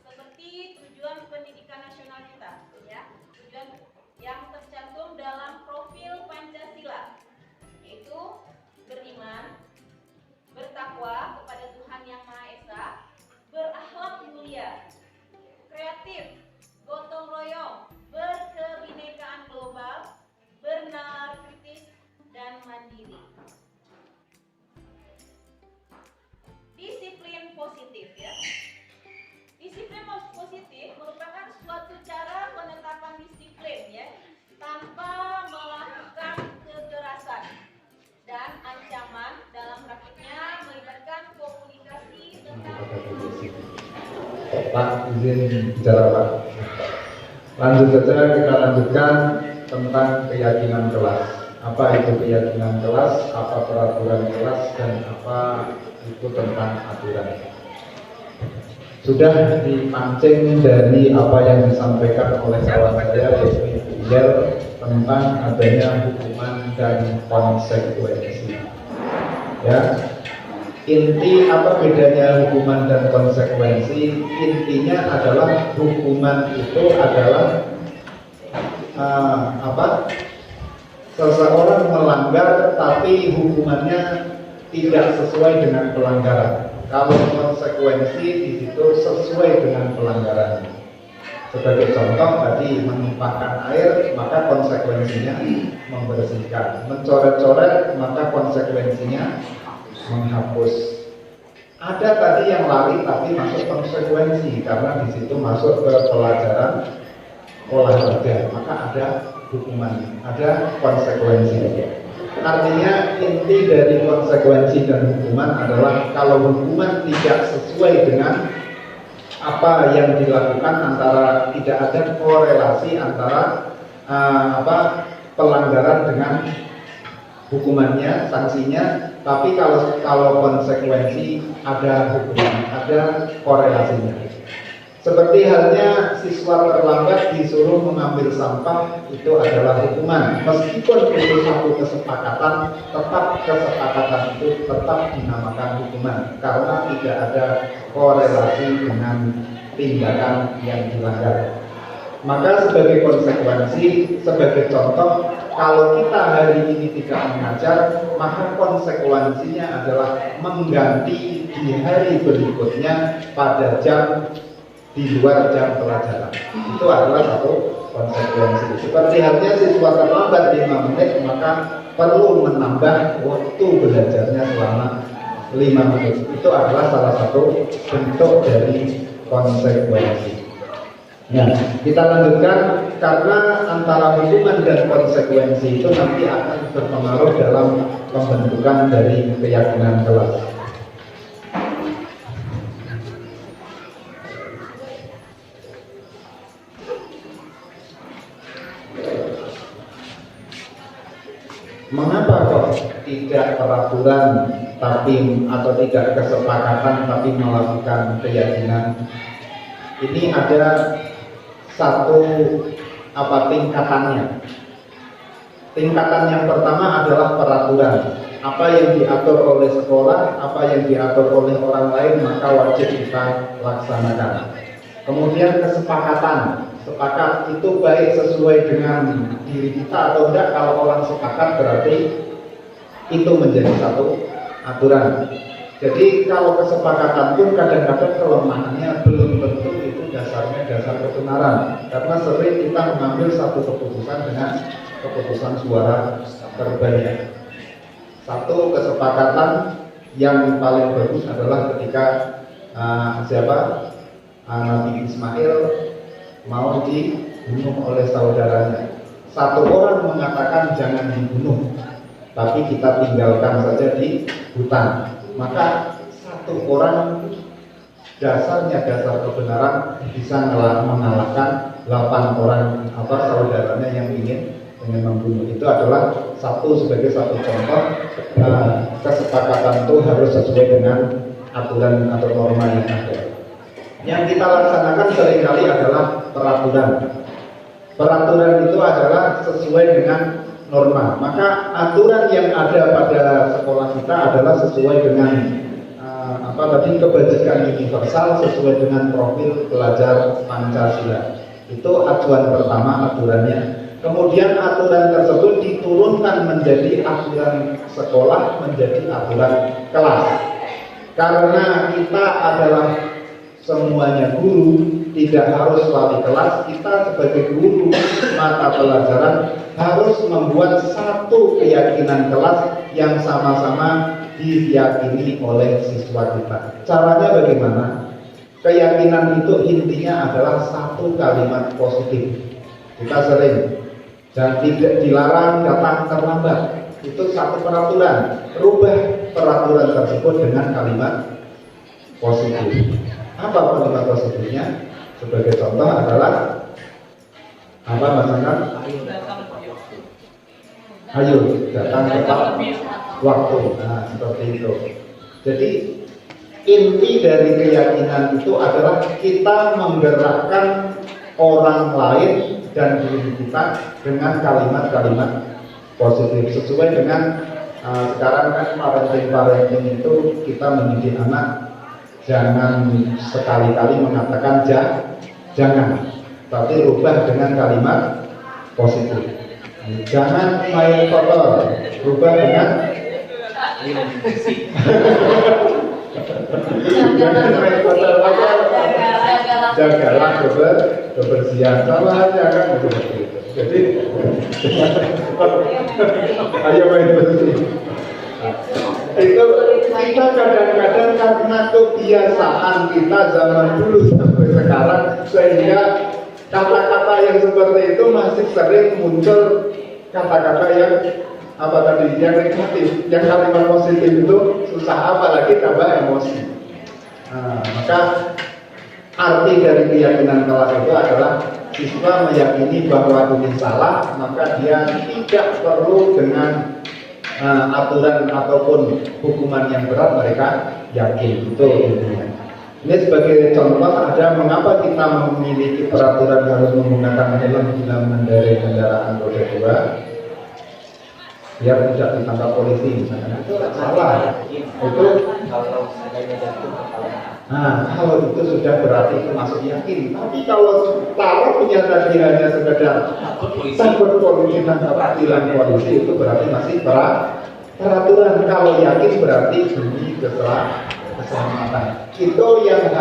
seperti tujuan pendidikan nasional kita, ya, tujuan yang tercantum dalam profil Pancasila, yaitu beriman, bertakwa kepada Tuhan Yang Maha Esa, berakhlak mulia, kreatif, gotong royong, berkebinekaan global, bernalar kritis, dan mandiri. Disiplin positif, ya. Disiplin positif merupakan suatu cara penetapan disiplin, ya, tanpa melakukan kekerasan dan ancaman dalam praktiknya melibatkan komunikasi tentang Pak, izin bicara Pak. Lanjut saja, kita lanjutkan tentang keyakinan kelas. Apa itu keyakinan kelas, apa peraturan kelas, dan apa itu tentang aturan. Sudah dipancing dari apa yang disampaikan oleh kawan saya, yaitu Iqbal, tentang adanya hukuman dan konsekuensi. Ya, inti apa bedanya hukuman dan konsekuensi? Intinya adalah hukuman itu adalah seseorang melanggar tapi hukumannya tidak sesuai dengan pelanggaran. Kalau konsekuensi di situ sesuai dengan pelanggaran. Sebagai contoh tadi menumpahkan air, maka konsekuensinya membersihkan. Mencoret-coret, maka konsekuensinya menghapus. Ada tadi yang lari tapi masuk konsekuensi karena di situ masuk ke pelajaran olahraga, maka ada hukuman, ada konsekuensi. Artinya inti dari konsekuensi dan hukuman adalah kalau hukuman tidak sesuai dengan apa yang dilakukan, antara tidak ada korelasi antara pelanggaran dengan hukumannya, sanksinya, tapi kalau konsekuensi ada hukuman, ada korelasinya. Seperti halnya siswa terlambat disuruh mengambil sampah, itu adalah hukuman. Meskipun itu satu kesepakatan, tetap kesepakatan itu tetap dinamakan hukuman karena tidak ada korelasi dengan tindakan yang dilanggar. Maka sebagai konsekuensi, sebagai contoh, kalau kita hari ini tidak mengajar, maka konsekuensinya adalah mengganti di hari berikutnya pada jam di luar jam pelajaran. Itu adalah satu konsekuensi. Seperti halnya siswa terlambat 5 menit, maka perlu menambah waktu belajarnya selama 5 menit. Itu adalah salah satu bentuk dari konsekuensi. Nah, kita lanjutkan karena antara hukuman dan konsekuensi itu nanti akan berpengaruh dalam pembentukan dari keyakinan kelas. Mengapa kok tidak peraturan tapi atau tidak kesepakatan tapi melakukan keyakinan? Ini ada satu tingkatannya. Tingkatan yang pertama adalah peraturan. Apa yang diatur oleh sekolah, apa yang diatur oleh orang lain, maka wajib kita laksanakan. Kemudian kesepakatan. Sepakat itu baik sesuai dengan diri kita atau enggak. Kalau orang sepakat berarti itu menjadi satu aturan. Jadi kalau kesepakatan pun kadang-kadang kelemahannya belum tentu itu dasarnya dasar kebenaran, karena sering kita mengambil satu keputusan dengan keputusan suara terbanyak. Satu kesepakatan yang paling bagus adalah ketika Nabi Ismail mau dibunuh oleh saudaranya. Satu orang mengatakan jangan dibunuh, tapi kita tinggalkan saja di hutan. Maka satu orang dasarnya dasar kebenaran bisa mengalahkan 8 orang saudaranya yang ingin membunuh. Itu adalah sebagai satu contoh kesepakatan itu harus sesuai dengan aturan atau norma yang ada. Yang kita laksanakan seringkali adalah peraturan. Peraturan itu adalah sesuai dengan norma. Maka aturan yang ada pada sekolah kita adalah sesuai dengan kebajikan universal, sesuai dengan profil pelajar Pancasila. Itu acuan pertama aturannya. Kemudian aturan tersebut diturunkan menjadi aturan sekolah, menjadi aturan kelas. Karena kita adalah semuanya guru, tidak harus wali kelas. Kita sebagai guru mata pelajaran harus membuat satu keyakinan kelas yang sama-sama diyakini oleh siswa kita. Caranya bagaimana? Keyakinan itu intinya adalah satu kalimat positif. Kita sering dan tidak dilarang datang terlambat. Itu satu peraturan. Rubah peraturan tersebut dengan kalimat positif. Apa kalimat positifnya? Sebagai contoh adalah apa misalkan? Ayo datang tepat waktu. Nah, seperti itu. Jadi inti dari keyakinan itu adalah kita menggerakkan orang lain dan diri kita dengan kalimat-kalimat positif sesuai dengan sekarang kan parenting itu kita mendidik anak jangan sekali-kali mengatakan jangan, tapi rubah dengan kalimat positif. Jangan main kotor, rubah dengan jangan main kotor, jagalah kebersihan. Sama aja kan seperti itu. Jadi ayo main bersih. Itu kita kadang-kadang karena kebiasaan kita zaman dulu sampai sekarang, sehingga kata-kata yang seperti itu masih sering muncul kata-kata yang yang negatif. Yang kalimat positif itu susah, apalagi tambah emosi. Maka arti dari keyakinan kelas itu adalah siswa meyakini bahwa ini salah, maka dia tidak perlu dengan aturan ataupun hukuman yang berat, mereka yakin. Itu intinya. Ini sebagai contoh ada mengapa kita memiliki peraturan harus menggunakan helm bila mengendarai kendaraan roda 2 biar tidak ditangkap polisi misalnya. Itu salah. Itu kalau itu sudah berarti itu masuk yakin. Tapi kalau punya tadi hanya sekedar takut polisi tangkap tilang polisi, itu berarti masih peraturan. Kalau yakin berarti demi keselamatan. Itu yang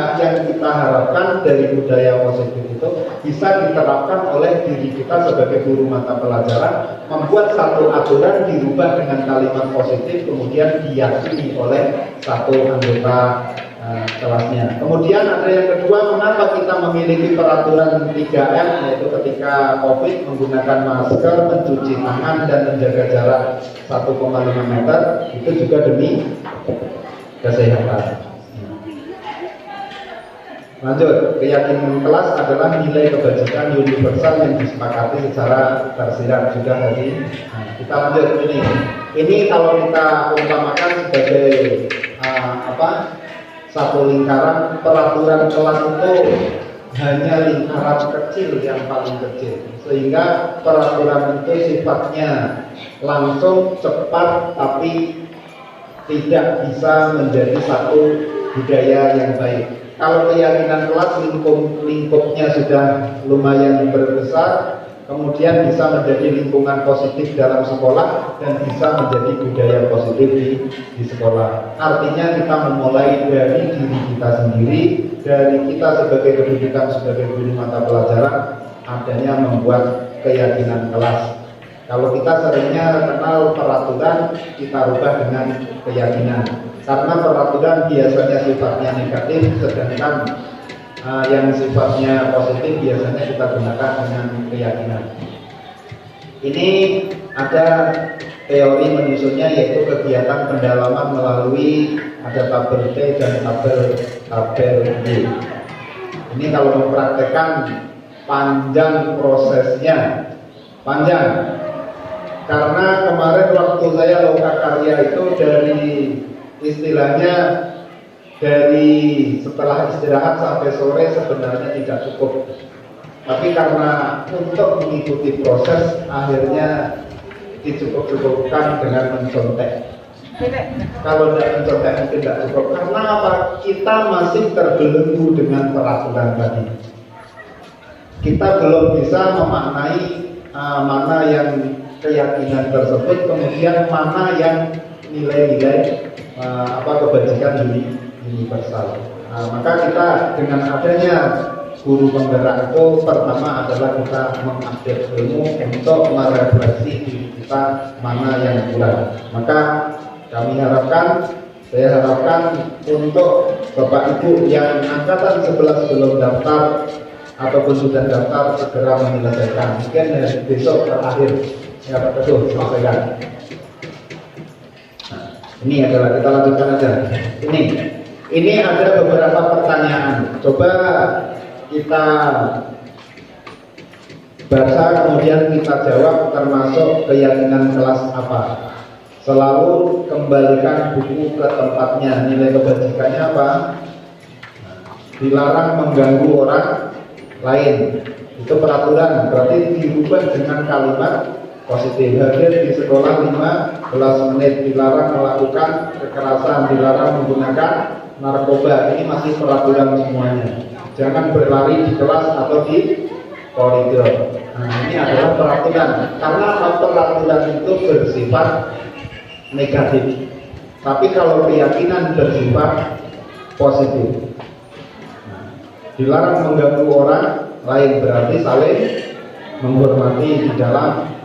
kita harapkan dari budaya positif itu bisa diterapkan oleh diri kita sebagai guru mata pelajaran, membuat satu aturan dirubah dengan kalimat positif, kemudian diyakini oleh satu anggota kelasnya. Kemudian ada yang kedua, mengapa kita memiliki peraturan 3M, yaitu ketika COVID menggunakan masker, mencuci tangan, dan menjaga jarak 1,5 meter, itu juga demi kesehatan. Lanjut, keyakinan kelas adalah nilai kebajikan universal yang disepakati secara tersirat juga tadi. Kita lanjut ini. Ini kalau kita umpamakan sebagai satu lingkaran, peraturan kelas itu hanya lingkaran kecil yang paling kecil, sehingga peraturan itu sifatnya langsung, cepat, tapi tidak bisa menjadi satu budaya yang baik. Kalau keyakinan kelas lingkupnya sudah lumayan berbesar, kemudian bisa menjadi lingkungan positif dalam sekolah dan bisa menjadi budaya positif di sekolah. Artinya kita memulai dari diri kita sendiri, dari kita sebagai kedudukan sebagai guru mata pelajaran, adanya membuat keyakinan kelas. Kalau kita seringnya kenal peraturan, kita rubah dengan keyakinan. Karena peraturan biasanya sifatnya negatif, sedangkan yang sifatnya positif biasanya kita gunakan dengan keyakinan. Ini ada teori menyusunnya, yaitu kegiatan pendalaman melalui ada tabel T dan tabel D. Ini kalau mempraktekkan panjang prosesnya, panjang. Karena kemarin waktu saya lokakarya itu dari istilahnya dari setelah istirahat sampai sore sebenarnya tidak cukup. Tapi karena untuk mengikuti proses akhirnya dicukup-cukupkan dengan mencontek. Kalau tidak mencontek mungkin tidak cukup. Karena apa? Kita masih terbelenggu dengan peraturan tadi. Kita belum bisa memaknai mana yang keyakinan tersebut, kemudian mana yang nilai-nilai kebajikan universal. Maka kita dengan adanya guru penggerak itu pertama adalah kita mengupdate ilmu untuk merefleksi diri kita mana yang kurang. Maka saya harapkan untuk Bapak Ibu yang angkatan 11 belum daftar ataupun sudah daftar segera menyelesaikan. Mungkin besok terakhir ya betul selesaikan. Ini adalah, kita lanjutkan aja. Ini ada beberapa pertanyaan. Coba kita baca kemudian kita jawab, termasuk keyakinan kelas apa. Selalu kembalikan buku ke tempatnya. Nilai kebajikannya apa? Dilarang mengganggu orang lain. Itu peraturan, berarti dirubah dengan kalimat positif. Hadir di sekolah 15 menit, dilarang melakukan kekerasan, dilarang menggunakan narkoba. Ini masih peraturan semuanya. Jangan berlari di kelas atau di koridor. Nah, ini adalah peraturan. Karena peraturan itu bersifat negatif. Tapi kalau keyakinan bersifat positif. Nah, dilarang mengganggu orang lain, berarti saling menghormati di dalam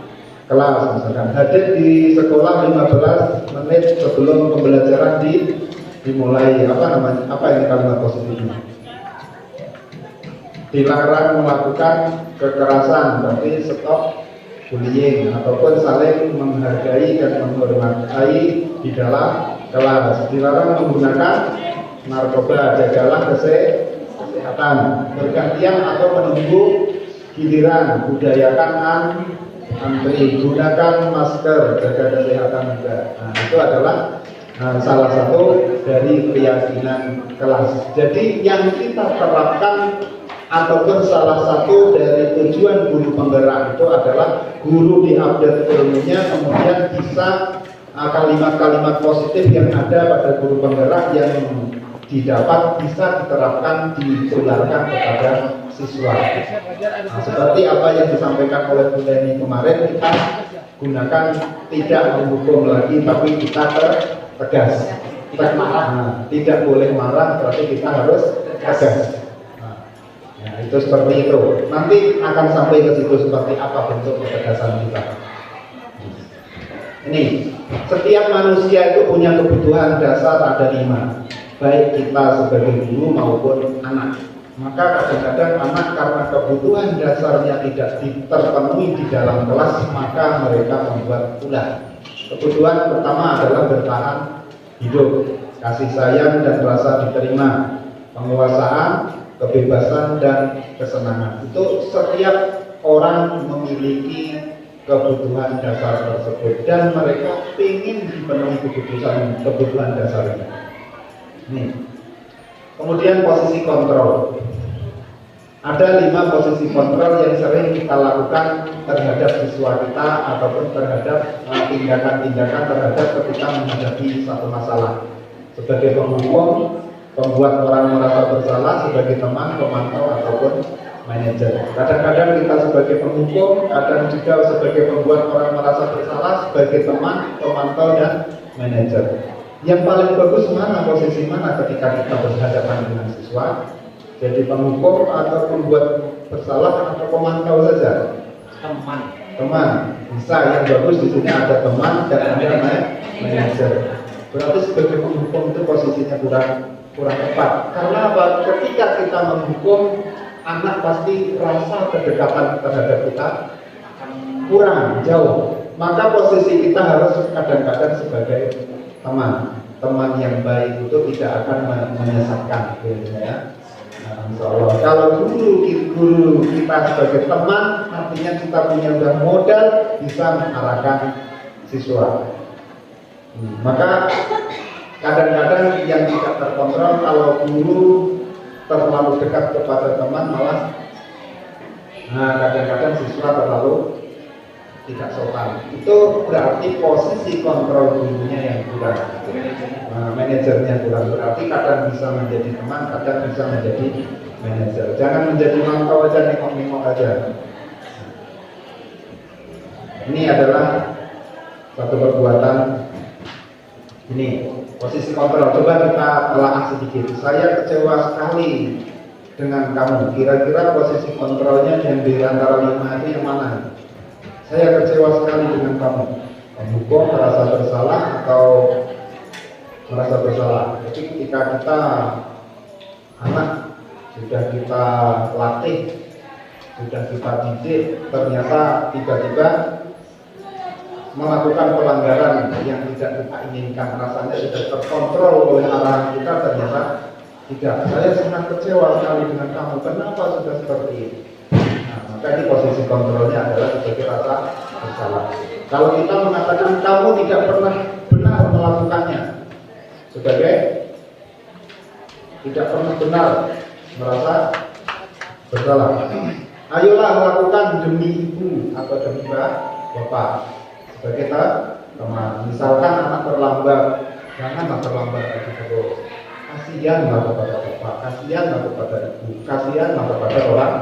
kelas. Misalkan hadir di sekolah 15 menit sebelum pembelajaran dimulai. Apa ini kalimat positifnya? Dilarang melakukan kekerasan, berarti stop bullying, ataupun saling menghargai dan menghormati di dalam kelas. Dilarang menggunakan narkoba, jagalah kesehatan, bergantian atau menunggu giliran, budayakan antri, gunakan masker, jaga kesehatan juga. Nah, itu adalah salah satu dari keyakinan kelas. Jadi yang kita terapkan ataupun salah satu dari tujuan guru penggerak itu adalah guru diupdate ilmunya, kemudian bisa kalimat-kalimat positif yang ada pada guru penggerak yang didapat bisa diterapkan, ditularkan kepada siswa. Nah, seperti apa yang disampaikan oleh Bu Leni kemarin, kita gunakan tidak menghukum lagi, tapi kita tegas. Tidak boleh marah, berarti kita harus tegas. Nah, itu seperti itu. Nanti akan sampai ke situ seperti apa bentuk ketegasan kita. Ini, setiap manusia itu punya kebutuhan dasar ada 5. Baik kita sebagai guru maupun anak. Maka kadang-kadang anak karena kebutuhan dasarnya tidak terpenuhi di dalam kelas, maka mereka membuat ulah. Kebutuhan pertama adalah bertahan hidup, kasih sayang dan rasa diterima, penguasaan, kebebasan dan kesenangan. Itu setiap orang memiliki kebutuhan dasar tersebut dan mereka ingin dipenuhi kebutuhan dasarnya. Kemudian posisi kontrol. Ada 5 posisi kontrol yang sering kita lakukan terhadap siswa kita ataupun terhadap tindakan-tindakan terhadap ketika menghadapi satu masalah. Sebagai penghukum, pembuat orang merasa bersalah, sebagai teman, pemantau ataupun manajer. Kadang-kadang kita sebagai penghukum, kadang juga sebagai pembuat orang merasa bersalah, sebagai teman, pemantau dan manajer. Yang paling bagus mana, posisi mana ketika kita berhadapan dengan siswa? Jadi penghukum atau pembuat bersalah atau pemantau saja? Teman. Bisa, yang bagus di sini ada teman dan ada manajer. Berarti sebagai penghukum itu posisinya kurang kurang tepat. Karena apa? Ketika kita menghukum, anak pasti rasa kedekatan terhadap kita kurang jauh. Maka posisi kita harus kadang-kadang sebagai teman yang baik itu tidak akan menyesatkan, gitu ya. Nah, insya Allah. Kalau guru kita sebagai teman, artinya kita punya modal bisa mengarahkan siswa. Maka kadang-kadang yang tidak terkontrol, kalau guru terlalu dekat kepada teman malah, kadang-kadang siswa terlalu tidak sopan. Itu berarti posisi kontrol gurunya yang kurang, manajernya kurang. Berarti kadang bisa menjadi teman, kadang bisa menjadi manajer. Jangan menjadi mantau aja, nengok-nengok aja. Ini adalah satu perbuatan. Ini posisi kontrol. Coba kita telaah sedikit. Saya kecewa sekali dengan kamu. Kira-kira posisi kontrolnya yang di antara 5 itu yang mana? Saya kecewa sekali dengan kamu. Menghukum, merasa bersalah atau merasa bersalah. Jadi ketika kita anak sudah kita latih, sudah kita didik, ternyata tiba-tiba melakukan pelanggaran yang tidak kita inginkan, rasanya sudah terkontrol oleh arahan kita, ternyata tidak. Saya sangat kecewa sekali dengan kamu. Kenapa sudah seperti ini? Maka ini posisi kontrolnya adalah sebagai rasa bersalah. Kalau kita mengatakan kamu tidak pernah benar melakukannya, sebagai tidak pernah benar merasa bersalah. Ayolah lakukan demi ibu atau demi bapak. Sebagai teman. Misalkan anak terlambat, janganlah terlambat terus. Kasihanlah kepada bapak, kasihanlah kepada ibu, kasihanlah kepada orang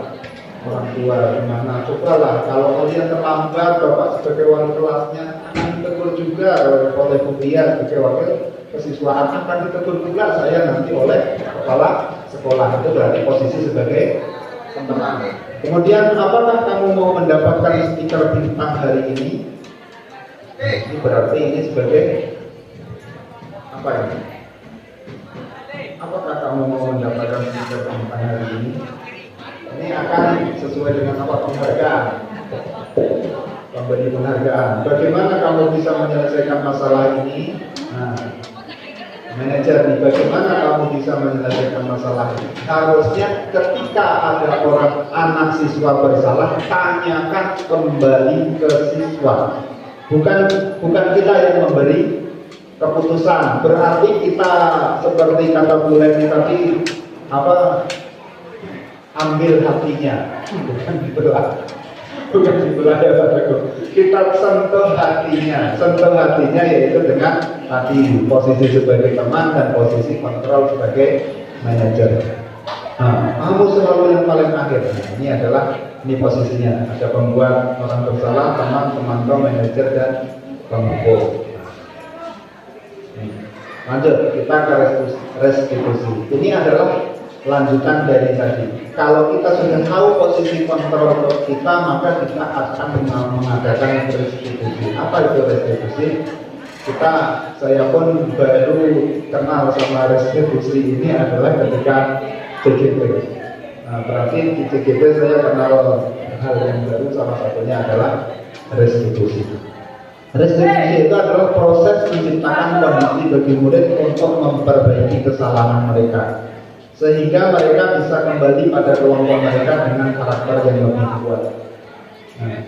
tua. Gimana? Cobalah kalau kalian terlambat, bapak sebagai wali kelasnya akan ditegur juga oleh pembina sebagai wakil kesiswaan, akan ditegur pula saya nanti oleh kepala sekolah. Itu berarti posisi sebagai teman. Kemudian apakah kamu mau mendapatkan stiker bintang hari ini? Ini berarti ini sebagai apa ini? Apakah kamu mau mendapatkan stiker bintang hari ini? Ini akan sesuai dengan apa? Penghargaan, pemberi penghargaan. Bagaimana kamu bisa menyelesaikan masalah ini? Nah, manajer nih, bagaimana kamu bisa menyelesaikan masalah ini? Harusnya ketika ada orang anak siswa bersalah, tanyakan kembali ke siswa. Bukan kita yang memberi keputusan. Berarti kita seperti kata Bu Leni tadi ambil hatinya, bukan dibelah ya Pak. Kita sentuh hatinya yaitu dengan hati, posisi sebagai teman dan posisi kontrol sebagai manajer. Nah, kamu selalu yang paling akhir. Ini posisinya. Ada pembuat orang bersalah, teman, pemantau, manajer dan penghukum. Lanjut, kita ke restitusi. Ini adalah lanjutan dari tadi. Kalau kita sudah tahu posisi kontrol kita, maka kita akan mengadakan restitusi. Apa itu restitusi? Saya pun baru kenal sama restitusi ini adalah ketika CGP. Nah, berarti di CGP saya kenal hal yang baru, salah satunya adalah restitusi. Restitusi itu adalah proses menciptakan kondisi bagi murid untuk memperbaiki kesalahan mereka, sehingga mereka bisa kembali pada kelompok mereka dengan karakter yang lebih kuat. Nah,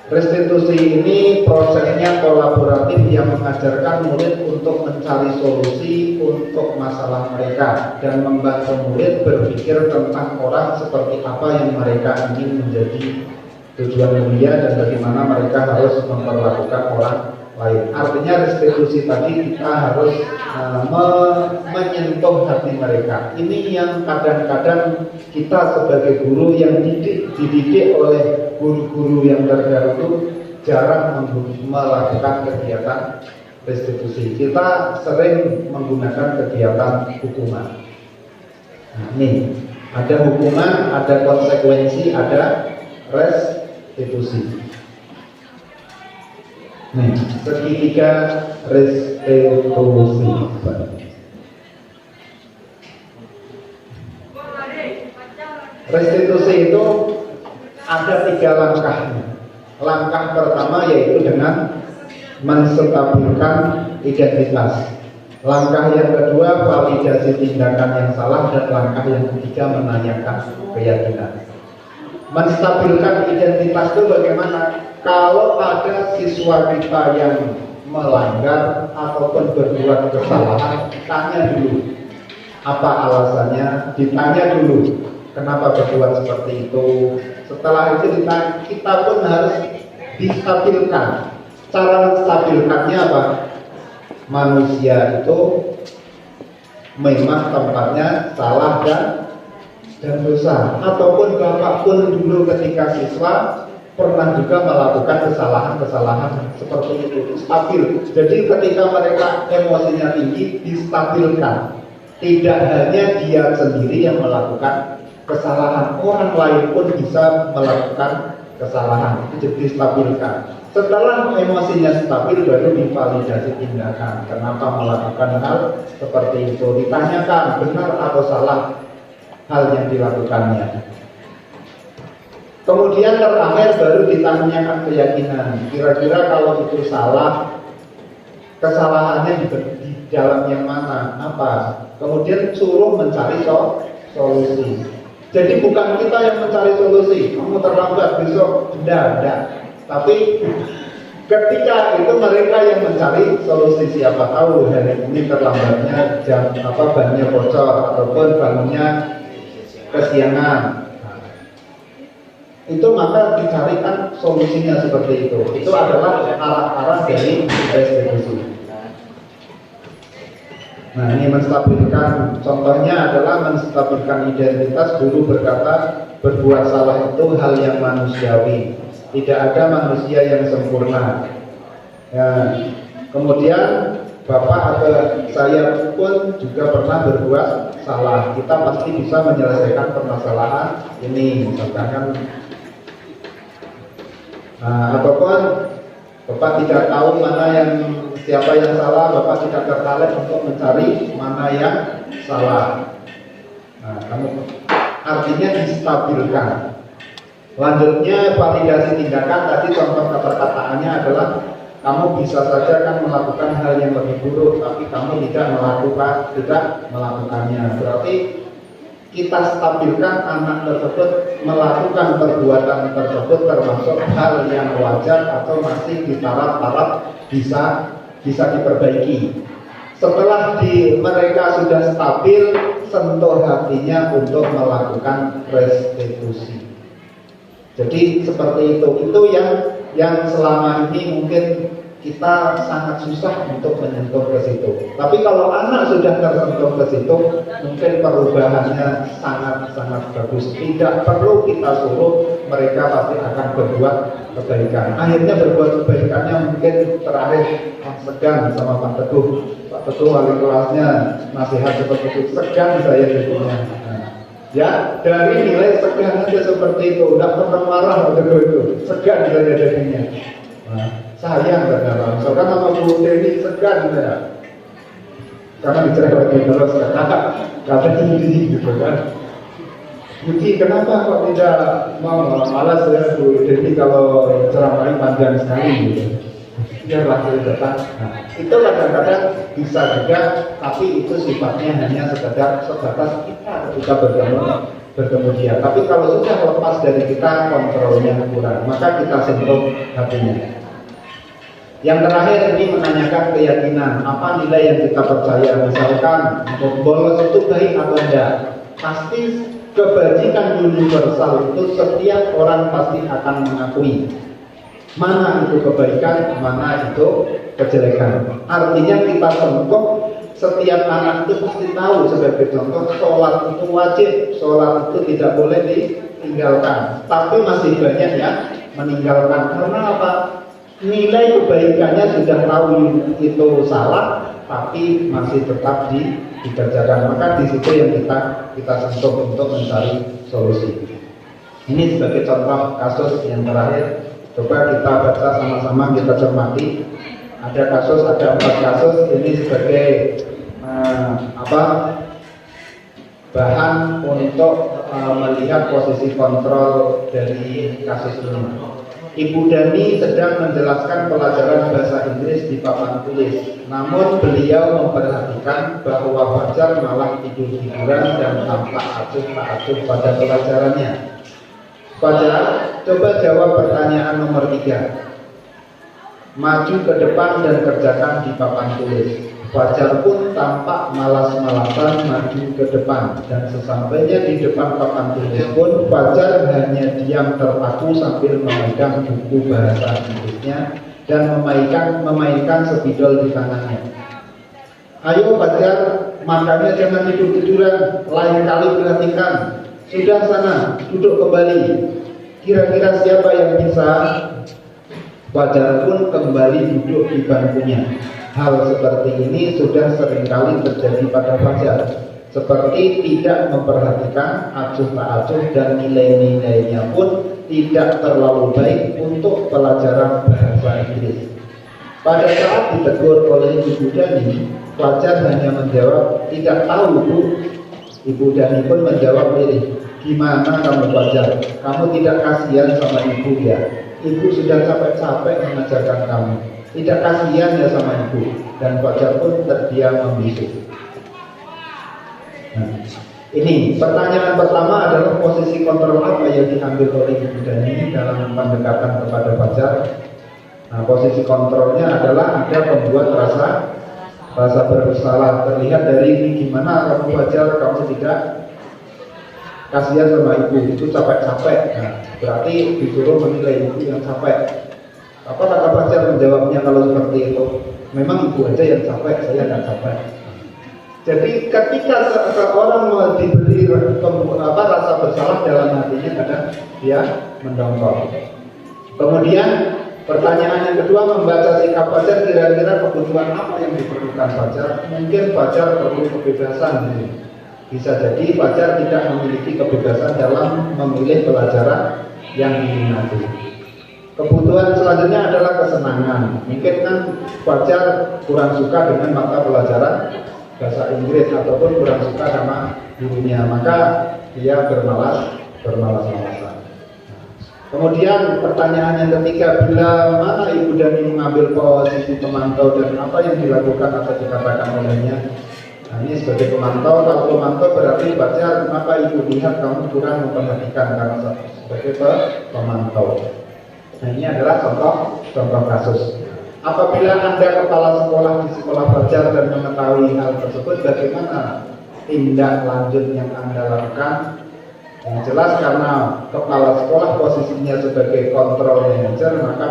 restitusi ini prosesnya kolaboratif yang mengajarkan murid untuk mencari solusi untuk masalah mereka dan membantu murid berpikir tentang orang seperti apa yang mereka ingin menjadi tujuan mulia dan bagaimana mereka harus memperlakukan orang lain. Artinya restitusi tadi kita harus menyentuh hati mereka. Ini yang kadang-kadang kita sebagai guru yang dididik oleh guru-guru yang terdahulu jarang melakukan kegiatan restitusi. Kita sering menggunakan kegiatan hukuman. Nah, ini ada hukuman, ada konsekuensi, ada restitusi. Nih, segitiga restitusi. Restitusi itu ada 3 langkahnya. Langkah pertama yaitu dengan menstabilkan identitas. Langkah yang kedua validasi tindakan yang salah, dan langkah yang ketiga menanyakan keyakinan. Menstabilkan identitas itu bagaimana? Kalau ada siswa kita yang melanggar ataupun berbuat kesalahan, tanya dulu apa alasannya, ditanya dulu kenapa berbuat seperti itu. Setelah itu kita pun harus distabilkan. Cara menstabilkannya apa? Manusia itu memang tempatnya salah dan dosa. Ataupun bapak pun dulu ketika siswa pernah juga melakukan kesalahan-kesalahan seperti itu. Stabil. Jadi ketika mereka emosinya tinggi, distabilkan. Tidak hanya dia sendiri yang melakukan kesalahan, orang lain pun bisa melakukan kesalahan. Jadi distabilkan. Setelah emosinya stabil, baru divalidasi tindakan. Kenapa melakukan hal seperti itu? Ditanyakan benar atau salah hal yang dilakukannya. Kemudian terakhir baru ditanyakan keyakinan. Kira-kira kalau itu salah, kesalahannya di dalam yang mana? Apa? Kemudian suruh mencari solusi. Jadi bukan kita yang mencari solusi. Kamu terlambat besok, tidak. Tapi ketika itu mereka yang mencari solusi. Siapa tahu hari ini terlambatnya bannya bocor ataupun bangunnya kesiangan. Itu maka dicarikan solusinya seperti itu. Itu adalah arah-arah dari restitusi. Nah, ini menstabilkan, contohnya adalah menstabilkan identitas. Guru berkata berbuat salah itu hal yang manusiawi. Tidak ada manusia yang sempurna. Ya, kemudian Bapak atau saya pun juga pernah berbuat salah. Kita pasti bisa menyelesaikan permasalahan ini, misalkan ataupun Bapak tidak tahu siapa yang salah, Bapak tidak tertarik untuk mencari mana yang salah. Artinya distabilkan. Lanjutnya validasi tindakan. Tadi contoh perkataannya adalah kamu bisa saja kan melakukan hal yang lebih buruk, tapi kamu tidak melakukannya. Berarti kita stabilkan anak tersebut melakukan perbuatan tersebut termasuk hal yang wajar atau masih di taraf bisa diperbaiki. Setelah mereka sudah stabil, sentuh hatinya untuk melakukan restitusi. Jadi seperti itu yang selama ini mungkin kita sangat susah untuk menyentuh ke situ. Tapi kalau anak sudah tersentuh ke situ, mungkin perubahannya sangat bagus. Tidak perlu kita suruh, mereka pasti akan berbuat kebaikan. Akhirnya berbuat kebaikannya mungkin terakhir segan sama Pak Teguh. Pak Teguh wali kelasnya nasihat seperti itu, segan saya jadinya. Ya, dari nilai segan aja seperti itu, udah pernah marah waktu itu, segan saya jadinya. Sayang ternyata, misalkan sama Bu Dewi segan ya, karena dicerewetin terus kata tinggi gitu kan. Yuki kenapa kok tidak mau, malas ya Bu Dewi kalau ceramahnya panjang sekali gitu. Biarlah cerita. Itu kadang-kadang bisa juga, tapi itu sifatnya hanya sebatas kita ketika bertemu dia. Tapi kalau sudah lepas dari kita, kontrolnya kurang, maka kita sentuh hatinya. Yang terakhir ini menanyakan keyakinan. Apa nilai yang kita percaya? Misalkan bolos itu baik atau enggak? Pasti kebajikan universal itu setiap orang pasti akan mengakui. Mana itu kebaikan, mana itu kejelekan. Artinya kita sentuh, setiap anak itu pasti tahu. Sebagai contoh, sholat itu wajib, sholat itu tidak boleh ditinggalkan. Tapi masih banyak yang meninggalkan. Karena apa? Nilai kebaikannya sudah tahu itu salah, tapi masih tetap dikerjakan. Maka di situ yang kita sentuh untuk mencari solusi. Ini sebagai contoh kasus yang terakhir. Coba kita baca sama-sama, kita cermati. Ada 4 kasus. Ini sebagai bahan untuk melihat posisi kontrol dari kasus ini. Ibu Dani sedang menjelaskan pelajaran bahasa Inggris di papan tulis. Namun beliau memperhatikan bahwa Fajar malah tidur-tiduran dan tampak acuh tak acuh pada pelajarannya. Fajar, coba jawab pertanyaan nomor 3. Maju ke depan dan kerjakan di papan tulis. Fajar pun tampak malas-malasan maju ke depan, dan sesampainya di depan papan tulis pun Fajar hanya diam terpaku sambil memegang buku bahasa Inggrisnya dan memainkan spidol di tangannya. Ayo Fajar, makanya jangan tidur-tiduran, lain kali perhatikan. Sudah sana, duduk kembali. Kira-kira siapa yang bisa? Fajar pun kembali duduk di bangkunya. Hal seperti ini sudah seringkali terjadi pada Fajar, seperti tidak memperhatikan acuh tak acuh dan nilai-nilainya pun tidak terlalu baik untuk pelajaran bahasa Inggris. Pada saat ditegur oleh Ibu Dani, Fajar hanya menjawab, tidak tahu Bu. Ibu Dani pun menjawab lirih, gimana kamu Fajar? Kamu tidak kasihan sama ibu ya? Ibu sudah capek-capek mengajarkan kamu. Tidak kasihan ya sama ibu. Dan Fajar pun terdiam membisu. Nah, ini pertanyaan pertama adalah posisi kontrol apa yang diambil oleh Ibu Dani dalam pendekatan kepada Fajar. Nah, posisi kontrolnya adalah ada pembuat rasa bersalah. Terlihat dari ini, gimana kamu Fajar, kamu tidak kasihan sama ibu, itu capek-capek. Nah, berarti disuruh menilai ibu yang capek. Apa kata Fajar menjawabnya kalau seperti itu? Memang ibu aja yang capek, saya nggak capek. Jadi ketika seorang mau diberi rasa bersalah dalam hatinya, kadang dia mendongkol. Kemudian pertanyaan yang kedua, membaca sikap Fajar, kira-kira kebutuhan apa yang diperlukan Fajar? Mungkin Fajar perlu kebebasan. Bisa jadi Fajar tidak memiliki kebebasan dalam memilih pelajaran yang diminati. Kebutuhan selanjutnya adalah kesenangan. Mungkin kan Fajar kurang suka dengan mata pelajaran bahasa Inggris ataupun kurang suka sama gurunya, maka dia bermalas-malasan. Kemudian pertanyaan yang ketiga, bila mana Ibu Dani mengambil posisi pemantau dan apa yang dilakukan atau dikatakan olehnya? Nah, ini sebagai pemantau, kalau pemantau berarti Fajar, kenapa Ibu lihat kamu kurang memperhatikan karena sebagai pemantau. Nah, ini adalah contoh kasus. Apabila Anda kepala sekolah di sekolah Fajar dan mengetahui hal tersebut, bagaimana tindak lanjut yang Anda lakukan? Yang jelas karena kepala sekolah posisinya sebagai kontrol manager, maka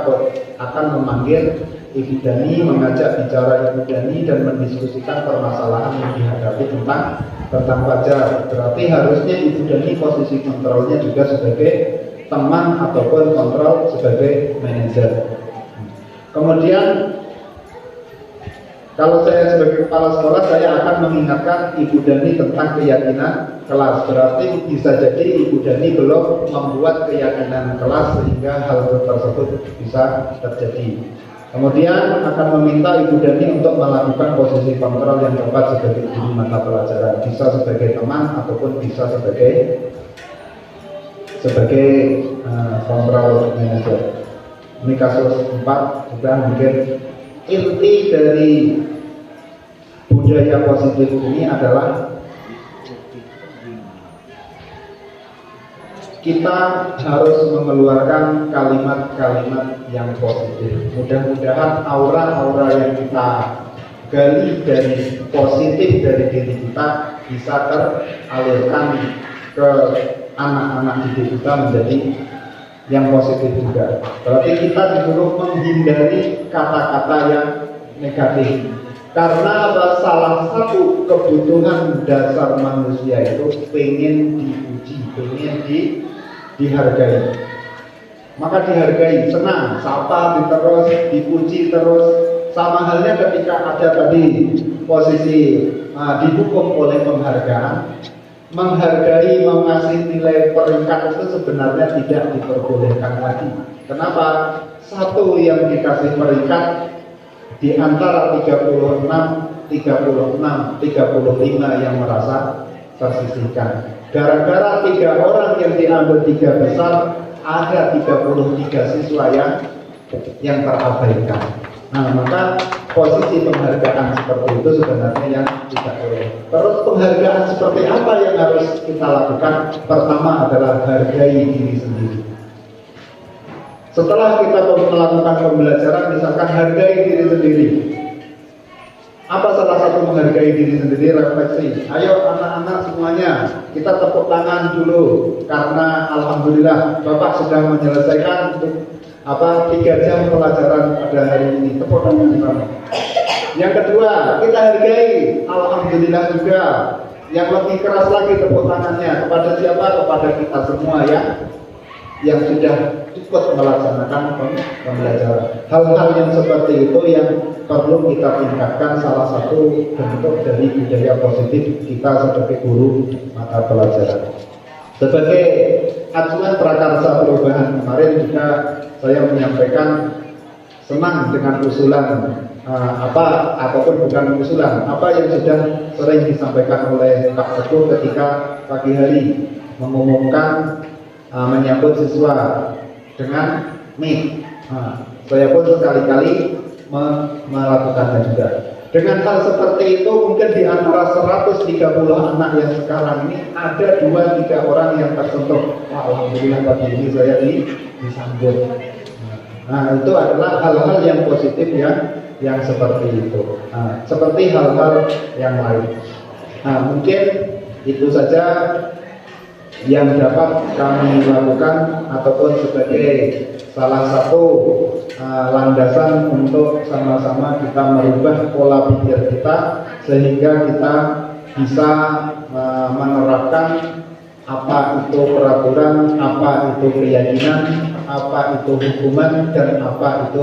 akan memanggil Ibu Dani, mengajak bicara Ibu Dani dan mendiskusikan permasalahan yang dihadapi tentang Fajar. Berarti harusnya Ibu Dani posisi kontrolnya juga sebagai teman ataupun kontrol sebagai manajer. Kemudian kalau saya sebagai kepala sekolah, saya akan mengingatkan Ibu Dani tentang keyakinan kelas. Berarti bisa jadi Ibu Dani belum membuat keyakinan kelas sehingga hal tersebut bisa terjadi. Kemudian akan meminta Ibu Dani untuk melakukan posisi kontrol yang tepat sebagai guru mata pelajaran. Bisa sebagai teman ataupun bisa sebagai kontrol manager. Ini kasus 4 juga mungkin inti dari budaya positif ini adalah kita harus mengeluarkan kalimat-kalimat yang positif. Mudah-mudahan aura-aura yang kita gali dari positif dari diri kita bisa teralirkan ke anak-anak didik kita menjadi yang positif juga. Berarti kita disuruh menghindari kata-kata yang negatif. Karena salah satu kebutuhan dasar manusia itu pengen dipuji, pengen dihargai. Maka dihargai, senang, sapa terus, dipuji terus. Sama halnya ketika ada tadi posisi dihukum oleh penghargaan. Menghargai, mengasih nilai peringkat itu sebenarnya tidak diperbolehkan lagi. Kenapa? Satu yang dikasih peringkat di antara 36, 35 yang merasa tersisihkan. Gara-gara 3 orang yang diambil 3 besar, ada 33 siswa yang terabaikan. Nah, maka posisi penghargaan seperti itu sebenarnya yang tidak boleh. Terus penghargaan seperti apa yang harus kita lakukan? Pertama adalah hargai diri sendiri. Setelah kita melakukan pembelajaran, misalkan hargai diri sendiri. Apa salah satu menghargai diri sendiri? Refleksi. Ayo anak-anak semuanya, kita tepuk tangan dulu karena alhamdulillah Bapak sudah menyelesaikan 3 jam pelajaran pada hari ini. Tepuk tangan Bapak. Yang kedua, kita hargai alhamdulillah juga. Yang lebih keras lagi tepuk tangannya kepada siapa? Kepada kita semua yang sudah ikut melaksanakan pembelajaran. Hal-hal yang seperti itu yang perlu kita tingkatkan, salah satu bentuk dari budaya positif kita sebagai guru mata pelajaran. Sebagai acuan prakarsa perubahan kemarin juga saya menyampaikan senang dengan usulan ataupun bukan usulan, apa yang sudah sering disampaikan oleh Pak Teguh ketika pagi hari mengumumkan menyambut siswa dengan mic. Saya pun sekali-kali melakukannya juga. Dengan hal seperti itu mungkin di antara 130 anak yang sekarang ini ada 2-3 orang yang tersentuh. Alhamdulillah pagi ini saya disambut. Nah, itu adalah hal-hal yang positif yang seperti itu. Seperti hal-hal yang lain. Mungkin itu saja yang dapat kami lakukan ataupun sebagai salah satu landasan untuk sama-sama kita merubah pola pikir kita sehingga kita bisa menerapkan apa itu peraturan, apa itu keyakinan, apa itu hukuman, dan apa itu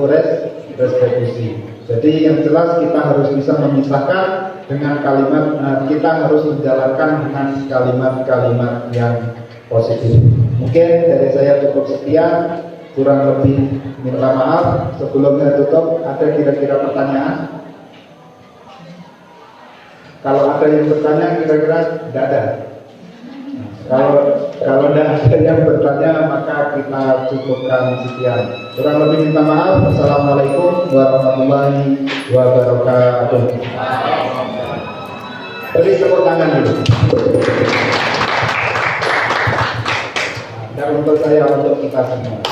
restitusi. Jadi yang jelas kita harus bisa memisahkan dengan kalimat, kita harus menjalankan dengan kalimat-kalimat yang positif. Mungkin dari saya cukup sekian, kurang lebih minta maaf. Sebelum saya tutup, ada kira-kira pertanyaan? Kalau ada yang bertanya, kira-kira tidak ada. Kalau tidak ada yang bertanya, maka kita cukupkan sekian. Kurang lebih minta maaf. Wassalamualaikum warahmatullahi wabarakatuh. Beri tepuk tangan dulu. Dan untuk saya, untuk kita semua.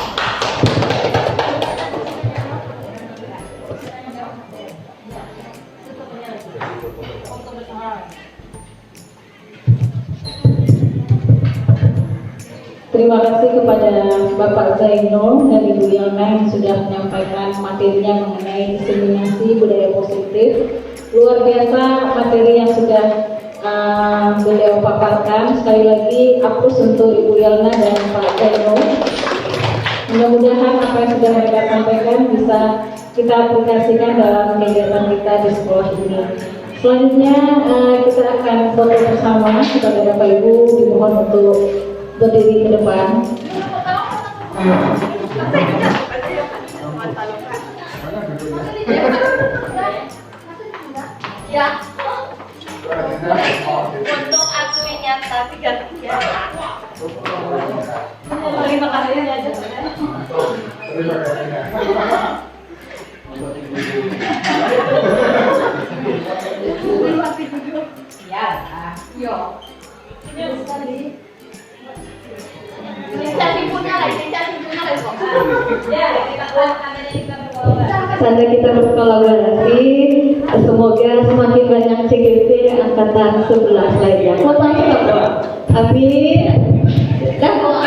Terima kasih kepada Bapak Zainul dan Ibu Yana yang sudah menyampaikan materinya mengenai diseminasi budaya positif. Luar biasa materi yang sudah beliau paparkan. Sekali lagi apus untuk Ibu Yana dan Pak Zainul. Mudah-mudahan apa yang sudah mereka sampaikan bisa kita aplikasikan dalam kegiatan kita di sekolah ini. Selanjutnya kita akan foto bersama. Kepada Bapak Ibu dimohon untuk berdiri ke depan. Ya. Untuk akui nyata 3-3. Terima kasih aja. Ya. Yo. Ini sekali. Tanda kita berkolaborasi, semoga semakin banyak CGT angkatan 11 lainnya. Fotonya nggak bro? Amin. Dah kok.